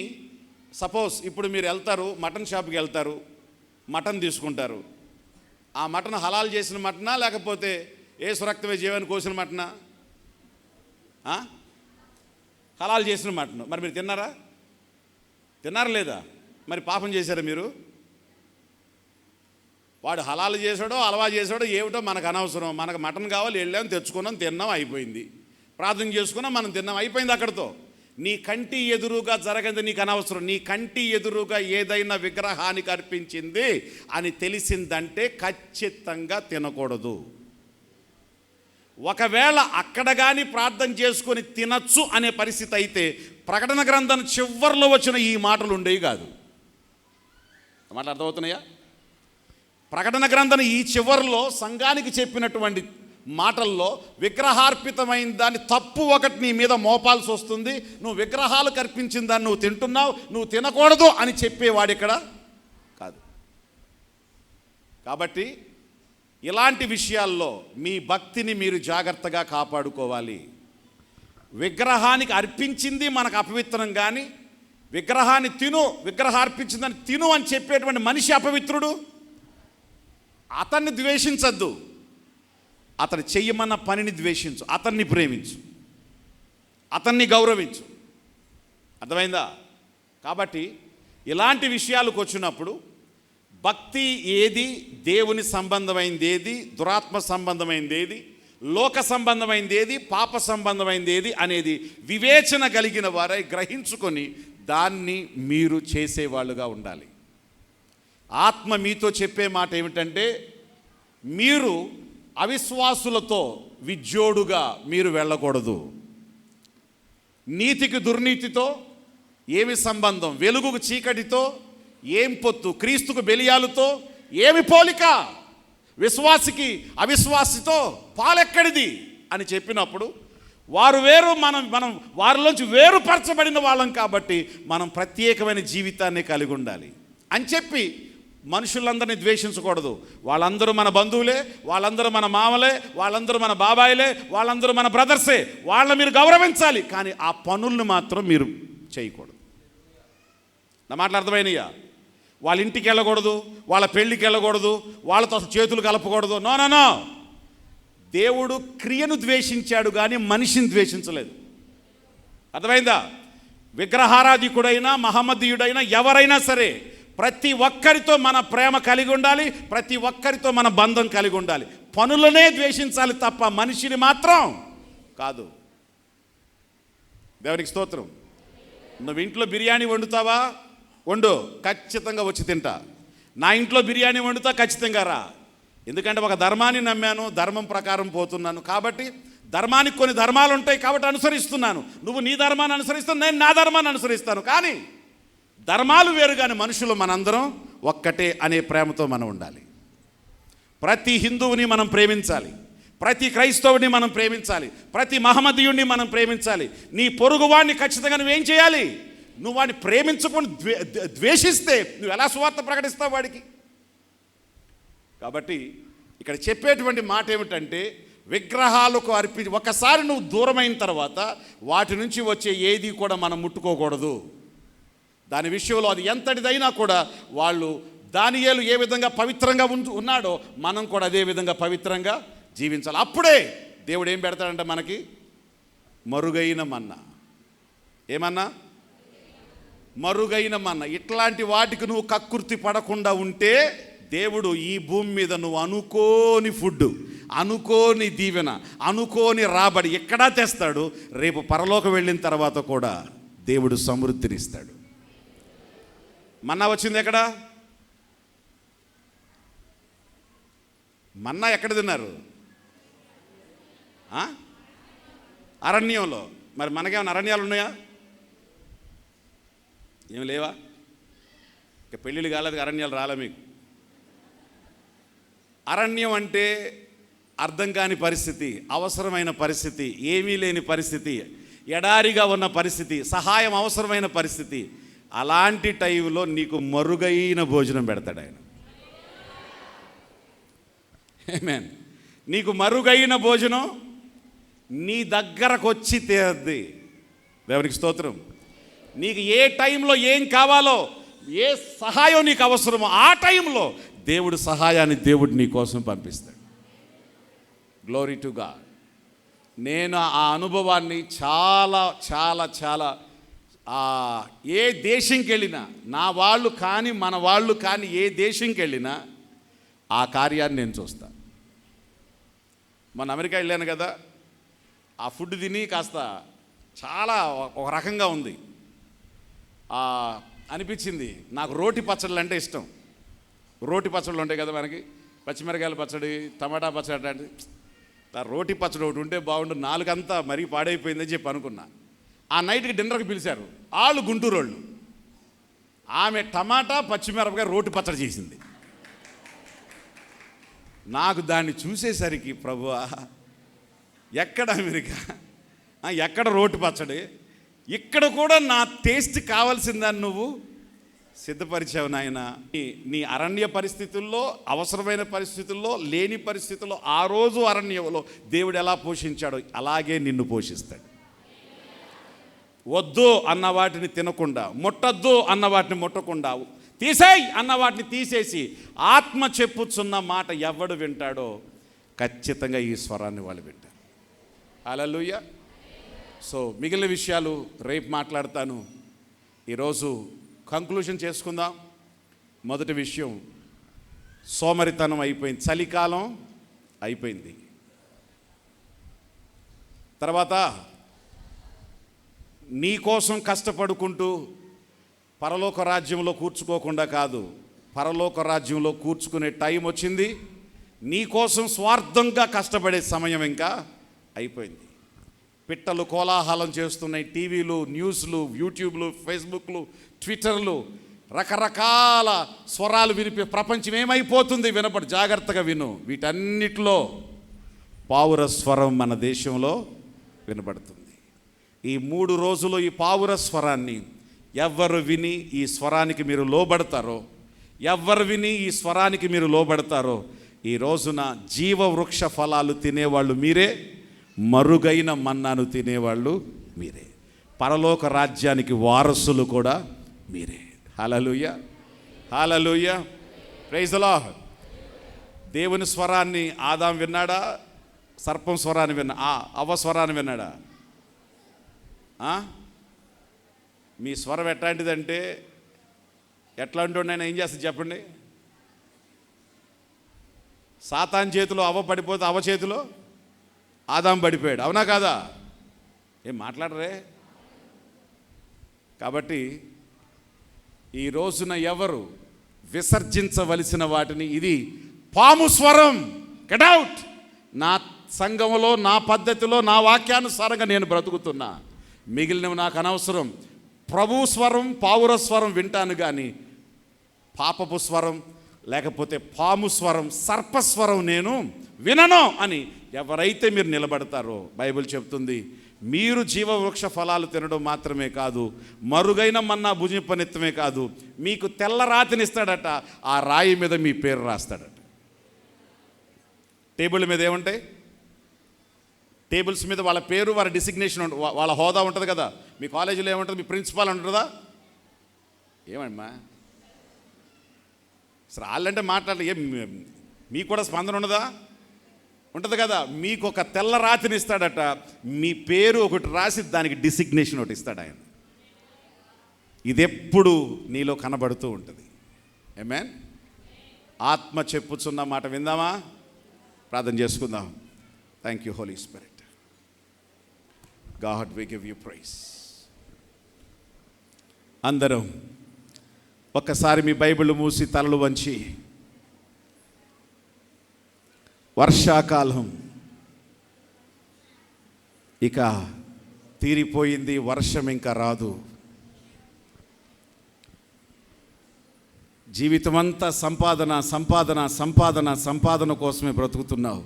సపోజ్ ఇప్పుడు మీరు వెళ్తారు, మటన్ షాప్కి వెళ్తారు, మటన్ తీసుకుంటారు. ఆ మటన్ హలాల్ చేసిన మటనా లేకపోతే యేసు రక్తమే జీవాన్ని కోసిన మటనా? హలాల్ చేసిన మటను. మరి మీరు తిన్నారా? లేదా? మరి పాపం చేశారా మీరు? వాడు హలాల్ చేసాడో అలవా చేసాడో ఏమిటో మనకు అనవసరం. మనకు మటన్ కావాలి, వెళ్ళాం, తెచ్చుకున్నాం, తిన్నాం, అయిపోయింది. ప్రార్థన చేసుకున్నాం, మనం తిన్నాం, అయిపోయింది అక్కడితో. నీ కంటి ఎదురుగా జరగదు, నీకు అనవసరం. నీ కంటి ఎదురుగా ఏదైనా విగ్రహానికి అర్పించింది అని తెలిసిందంటే ఖచ్చితంగా తినకూడదు. ఒకవేళ అక్కడ కానీ ప్రార్థన చేసుకొని తినచ్చు అనే పరిస్థితి అయితే ప్రకటన గ్రంథం చివరిలో వచ్చిన ఈ మాటలు ఉండేవి కాదు. మాటలు అర్థమవుతున్నాయా? ప్రకటన గ్రంథం ఈ చివరిలో సంఘానికి చెప్పినటువంటి మాటల్లో విగ్రహార్పితమైన దాన్ని తప్పు ఒకటి నీ మీద మోపాల్సి వస్తుంది. నువ్వు విగ్రహాలు కర్పించిన దాన్ని నువ్వు తింటున్నావు, నువ్వు తినకూడదు అని చెప్పేవాడు ఇక్కడ కాదు. కాబట్టి ఇలాంటి విషయాల్లో మీ భక్తిని మీరు జాగ్రత్తగా కాపాడుకోవాలి. విగ్రహానికి అర్పించింది మనకు అపవిత్రం, కానీ విగ్రహాన్ని విగ్రహార్పించిందని తిను అని చెప్పేటువంటి మనిషి అపవిత్రుడు. అతన్ని ద్వేషించద్దు, అతను చెయ్యమన్న పనిని ద్వేషించు, అతన్ని ప్రేమించు, అతన్ని గౌరవించు. అర్థమైందా? కాబట్టి ఇలాంటి విషయాలకు వచ్చినప్పుడు భక్తి ఏది, దేవుని సంబంధమైంది ఏది, దురాత్మ సంబంధమైంది ఏది, లోక సంబంధమైంది ఏది, పాప సంబంధమైంది ఏది అనేది వివేచన కలిగిన వారై గ్రహించుకొని దాన్ని మీరు చేసేవాళ్ళుగా ఉండాలి. ఆత్మ మీతో చెప్పే మాట ఏమిటంటే, మీరు అవిశ్వాసులతో విజ్జోడుగా మీరు వెళ్ళకూడదు. నీతికి దుర్నీతితో ఏమి సంబంధం? వెలుగుకు చీకటితో ఏం పొత్తు? క్రీస్తుకు బెలియాలతో ఏమి పోలిక? విశ్వాసికి అవిశ్వాసితో పాలెక్కడిది అని చెప్పినప్పుడు వారు వేరు, మనం వారిలోంచి వేరుపరచబడిన వాళ్ళం కాబట్టి మనం ప్రత్యేకమైన జీవితాన్ని కలిగి ఉండాలి అని చెప్పి మనుషులందరినీ ద్వేషించకూడదు. వాళ్ళందరూ మన బంధువులే, వాళ్ళందరూ మన మామలే, వాళ్ళందరూ మన బాబాయిలే, వాళ్ళందరూ మన బ్రదర్సే. వాళ్ళని మీరు గౌరవించాలి, కానీ ఆ పనులను మాత్రం మీరు చేయకూడదు. నా మాటలు అర్థమైనయా? వాళ్ళ ఇంటికి వెళ్ళకూడదు, వాళ్ళ పెళ్ళికి వెళ్ళకూడదు, వాళ్ళతో చేతులు కలపకూడదు. నో. దేవుడు క్రియను ద్వేషించాడు కానీ మనిషిని ద్వేషించలేదు. అర్థమైందా? విగ్రహారాధికుడైనా మహమ్మదీయుడైనా ఎవరైనా సరే ప్రతి ఒక్కరితో మన ప్రేమ కలిగి ఉండాలి, ప్రతి ఒక్కరితో మన బంధం కలిగి ఉండాలి. పనులనే ద్వేషించాలి తప్ప మనిషిని మాత్రం కాదు. దేవునికి స్తోత్రం. నువ్వు ఇంట్లో బిర్యానీ వండుతావా? వండు, ఖచ్చితంగా వచ్చి తింటా. నా ఇంట్లో బిర్యానీ వండుతా, ఖచ్చితంగా రా. ఎందుకంటే ఒక ధర్మాన్ని నమ్మాను, ధర్మం ప్రకారం పోతున్నాను. కాబట్టి ధర్మానికి కొన్ని ధర్మాలు ఉంటాయి కాబట్టి అనుసరిస్తున్నాను. నువ్వు నీ ధర్మాన్ని అనుసరిస్తాను, నేను నా ధర్మాన్ని అనుసరిస్తాను. కానీ ధర్మాలు వేరు, కానీ మనుషులు మనందరం ఒక్కటే అనే ప్రేమతో మనం ఉండాలి. ప్రతి హిందువుని మనం ప్రేమించాలి, ప్రతి క్రైస్తవుని మనం ప్రేమించాలి, ప్రతి మహమ్మదీయుడిని మనం ప్రేమించాలి. నీ పొరుగువాడిని ఖచ్చితంగా నువ్వేం చేయాలి? నువ్వు వాడిని ప్రేమించుకొని ద్వేషిస్తే నువ్వు ఎలా సువార్త ప్రకటిస్తావు వాడికి? కాబట్టి ఇక్కడ చెప్పేటువంటి మాట ఏమిటంటే, విగ్రహాలకు ఒకసారి నువ్వు దూరమైన తర్వాత వాటి నుంచి వచ్చే ఏది కూడా మనం ముట్టుకోకూడదు. దాని విషయంలో అది ఎంతటిదైనా కూడా వాళ్ళు దానియేలు ఏ విధంగా పవిత్రంగా ఉన్నాడో మనం కూడా అదే విధంగా పవిత్రంగా జీవించాలి. అప్పుడే దేవుడు ఏం పెడతాడంటే మనకి మరుగైన మన్నా. ఏమన్నా? మరుగైన మన్నా. ఇట్లాంటి వాటికి నువ్వు కక్కుర్తి పడకుండా ఉంటే దేవుడు ఈ భూమి మీద నువ్వు అనుకోని ఫుడ్, అనుకోని దీవెన, అనుకోని రాబడి ఎక్కడా తెస్తాడు. రేపు పరలోకం వెళ్ళిన తర్వాత కూడా దేవుడు సమృద్ధినిస్తాడు. మన్నా వచ్చింది ఎక్కడ? మన్నా ఎక్కడ తిన్నారు? అరణ్యంలో. మరి మనకేమైనా అరణ్యాలు ఉన్నాయా? ఏమి లేవా? ఇక పెళ్ళిళ్ళు కాలేదు, అరణ్యాలు రాలే మీకు. అరణ్యం అంటే అర్థం కాని పరిస్థితి, అవసరమైన పరిస్థితి, ఏమీ లేని పరిస్థితి, ఎడారిగా ఉన్న పరిస్థితి, సహాయం అవసరమైన పరిస్థితి. అలాంటి టైంలో నీకు మరుగైన భోజనం పెడతాడు ఆయన. ఆమేన్. నీకు మరుగైన భోజనం నీ దగ్గరకు వచ్చి తీరద్ది. దేవునికి స్తోత్రం. నీకు ఏ టైంలో ఏం కావాలో, ఏ సహాయం నీకు అవసరమో ఆ టైంలో దేవుడు సహాయాన్ని దేవుడు నీ కోసం పంపిస్తాడు. Glory to God. నేను ఆ అనుభవాన్ని చాలా చాలా చాలా ఏ దేశంకి వెళ్ళినా, నా వాళ్ళు కానీ మన వాళ్ళు కానీ ఏ దేశంకి వెళ్ళినా ఆ కార్యాన్ని నేను చూస్తాను. మొన్న అమెరికా వెళ్ళాను కదా, ఆ ఫుడ్ తిని కాస్త చాలా ఒక రకంగా ఉంది అనిపించింది. నాకు రోటి పచ్చళ్ళు అంటే ఇష్టం. రోటి పచ్చళ్ళు ఉంటాయి కదా మనకి, పచ్చిమిరకాయల పచ్చడి, టమాటా పచ్చడి. అంటే ఆ రోటి పచ్చడి ఒకటి ఉంటే బాగుండు, నాలుగంతా మరీ పాడైపోయిందని చెప్పి అనుకున్నా. ఆ నైట్కి డిన్నర్కి పిలిచారు వాళ్ళు, గుంటూరు వాళ్ళు. ఆమె టమాటా పచ్చిమిరపకాయ రోటి పచ్చడి చేసింది. నాకు దాన్ని చూసేసరికి ప్రభువా, ఎక్కడ అమెరికా, ఎక్కడ రోటి పచ్చడి, ఇక్కడ కూడా నా టేస్ట్ కావాల్సిందని నువ్వు సిద్ధపరిచావు నాయన. నీ అరణ్య పరిస్థితుల్లో, అవసరమైన పరిస్థితుల్లో, లేని పరిస్థితుల్లో ఆ రోజు అరణ్యంలో దేవుడు ఎలా పోషించాడో అలాగే నిన్ను పోషిస్తాడు. వద్దు అన్న వాటిని తినకుండా, ముట్టద్దు అన్న వాటిని ముట్టకుండా, తీసేయి అన్న వాటిని తీసేసి ఆత్మ చెప్పుచున్న మాట ఎవడు వింటాడో ఖచ్చితంగా ఈ స్వరాన్ని వాళ్ళు వింటారు. హల్లెలూయా. సో మిగిలిన విషయాలు రేపు మాట్లాడతాను. ఈరోజు కంక్లూషన్ చేసుకుందాం. మొదటి విషయం, సోమరితనం అయిపోయింది, చలికాలం అయిపోయింది. తర్వాత నీ కోసం కష్టపడుకుంటూ పరలోక రాజ్యంలో కూర్చుకోకుండా కాదు, పరలోక రాజ్యంలో కూర్చుకునే టైం వచ్చింది. నీ కోసం స్వార్థంగా కష్టపడే సమయం ఇంకా అయిపోయింది. పిట్టలు కోలాహలం చేస్తున్నాయి, టీవీలు, న్యూస్లు, యూట్యూబ్లు, ఫేస్బుక్లు, ట్విట్టర్లు, రకరకాల స్వరాలు వినిపి ప్రపంచం ఏమైపోతుంది వినపడి. జాగ్రత్తగా విను. వీటన్నిటిలో పావుర స్వరం మన దేశంలో వినపడుతుంది. ఈ 3 రోజులు ఈ పావుర స్వరాన్ని ఎవరు విని ఈ స్వరానికి మీరు లోబడతారో, ఎవరు విని ఈ స్వరానికి మీరు లోబడతారో, ఈ రోజున జీవవృక్ష ఫలాలు తినేవాళ్ళు మీరే, మరుగైన మన్నాను తినేవాళ్ళు మీరే, పరలోక రాజ్యానికి వారసులు కూడా మీరే. హల్లెలూయా, హల్లెలూయా, ప్రైజ్ ది లార్డ్. దేవుని స్వరాన్ని ఆదాం విన్నాడా? సర్పం స్వరాన్ని అవ్వ స్వరాన్ని విన్నాడా? మీ స్వరం ఎట్లాంటిదంటే ఎట్లాంటి నేను ఏం చేస్తుంది చెప్పండి? సాతాన్ చేతిలో అవ్వ పడిపోతే అవ్వ చేతిలో ఆదాం పడిపోయాడు, అవునా కాదా? ఏం మాట్లాడరే? కాబట్టి ఈ రోజున ఎవరు విసర్జించవలసిన వాటిని, ఇది పాము స్వరం, గెట్ అవుట్. నా సంఘములో, నా పద్ధతిలో, నా వాక్యానుసారంగా నేను బ్రతుకుతున్నా, మిగిలినవి నాకు అనవసరం. ప్రభు స్వరం, పావుర స్వరం వింటాను, కానీ పాపపు స్వరం లేకపోతే పాము స్వరం, సర్పస్వరం నేను వినను అని ఎవరైతే మీరు నిలబడతారో, బైబిల్ చెప్తుంది, మీరు జీవవృక్ష ఫలాలు తినడం మాత్రమే కాదు, మరుగైన మన్నా భుజింపనిత్తమే కాదు, మీకు తెల్ల రాతినిస్తాడట, ఆ రాయి మీద మీ పేరు రాస్తాడట. టేబుల్ మీద ఏముంటాయి? టేబుల్స్ మీద వాళ్ళ పేరు, వాళ్ళ డిసిగ్నేషన్, వాళ్ళ హోదా ఉంటుంది కదా. మీ కాలేజీలో ఏముంటుంది? మీ ప్రిన్సిపాల్ ఉంటుందా? ఏమమ్మా అసలు వాళ్ళంటే మాట్లాడాలి, ఏం మీకు కూడా స్పందన ఉండదా? ఉంటుంది కదా. మీకు ఒక తెల్ల రాతిని ఇస్తాడట, మీ పేరు ఒకటి రాసి దానికి డిసిగ్నేషన్ ఒకటి ఇస్తాడు ఆయన. ఇది ఎప్పుడు నీలో కనబడుతూ ఉంటుంది. ఆమేన్. ఆత్మ చెప్పుచున్న మాట విందామా? ప్రార్థన చేసుకుందాం. Thank you holy spirit. God we give you praise. అందరం ఒక్కసారి మీ బైబిల్ మూసి తలలు వంచి, వర్షాకాలం ఇక తీరిపోయింది, వర్షం ఇంకా రాదు. జీవితమంతా సంపాదన సంపాదన సంపాదన సంపాదన కోసమే బ్రతుకుతున్నావు.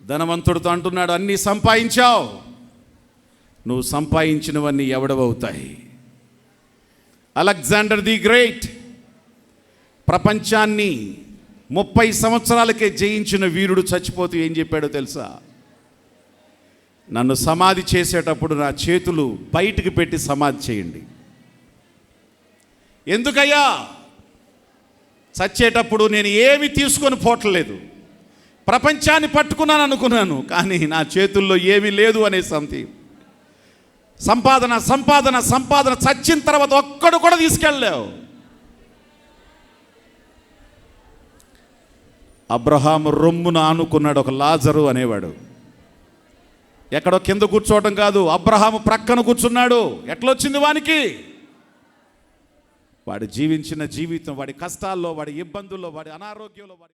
ధనవంతుడితో అంటున్నాడు, అన్నీ సంపాదించావు, నువ్వు సంపాదించినవన్నీ ఎవడవవుతాయి? అలెగ్జాండర్ ది గ్రేట్ ప్రపంచాన్ని 30 సంవత్సరాలకే జయించిన వీరుడు చచ్చిపోతూ ఏం చెప్పాడో తెలుసా? నన్ను సమాధి చేసేటప్పుడు నా చేతులు బయటికి పెట్టి సమాధి చేయండి. ఎందుకయ్యా? చచ్చేటప్పుడు నేను ఏమి తీసుకొని పోవట్లేదు, ప్రపంచాన్ని పట్టుకున్నాను అనుకున్నాను, కానీ నా చేతుల్లో ఏమీ లేదు అనే సంగతి. సంపాదన సంపాదన సంపాదన, చచ్చిన తర్వాత ఒక్కడు కూడా తీసుకెళ్ళలేవు. అబ్రహాము రొమ్మున ఆనుకున్నాడు ఒక లాజరు అనేవాడు. ఎక్కడో కింద కూర్చోవటం కాదు, అబ్రహాము ప్రక్కన కూర్చున్నాడు. ఎట్లొచ్చింది వానికి? వాడు జీవించిన జీవితం, వాడి కష్టాల్లో, వాడి ఇబ్బందుల్లో, వాడి అనారోగ్యంలో, వాడి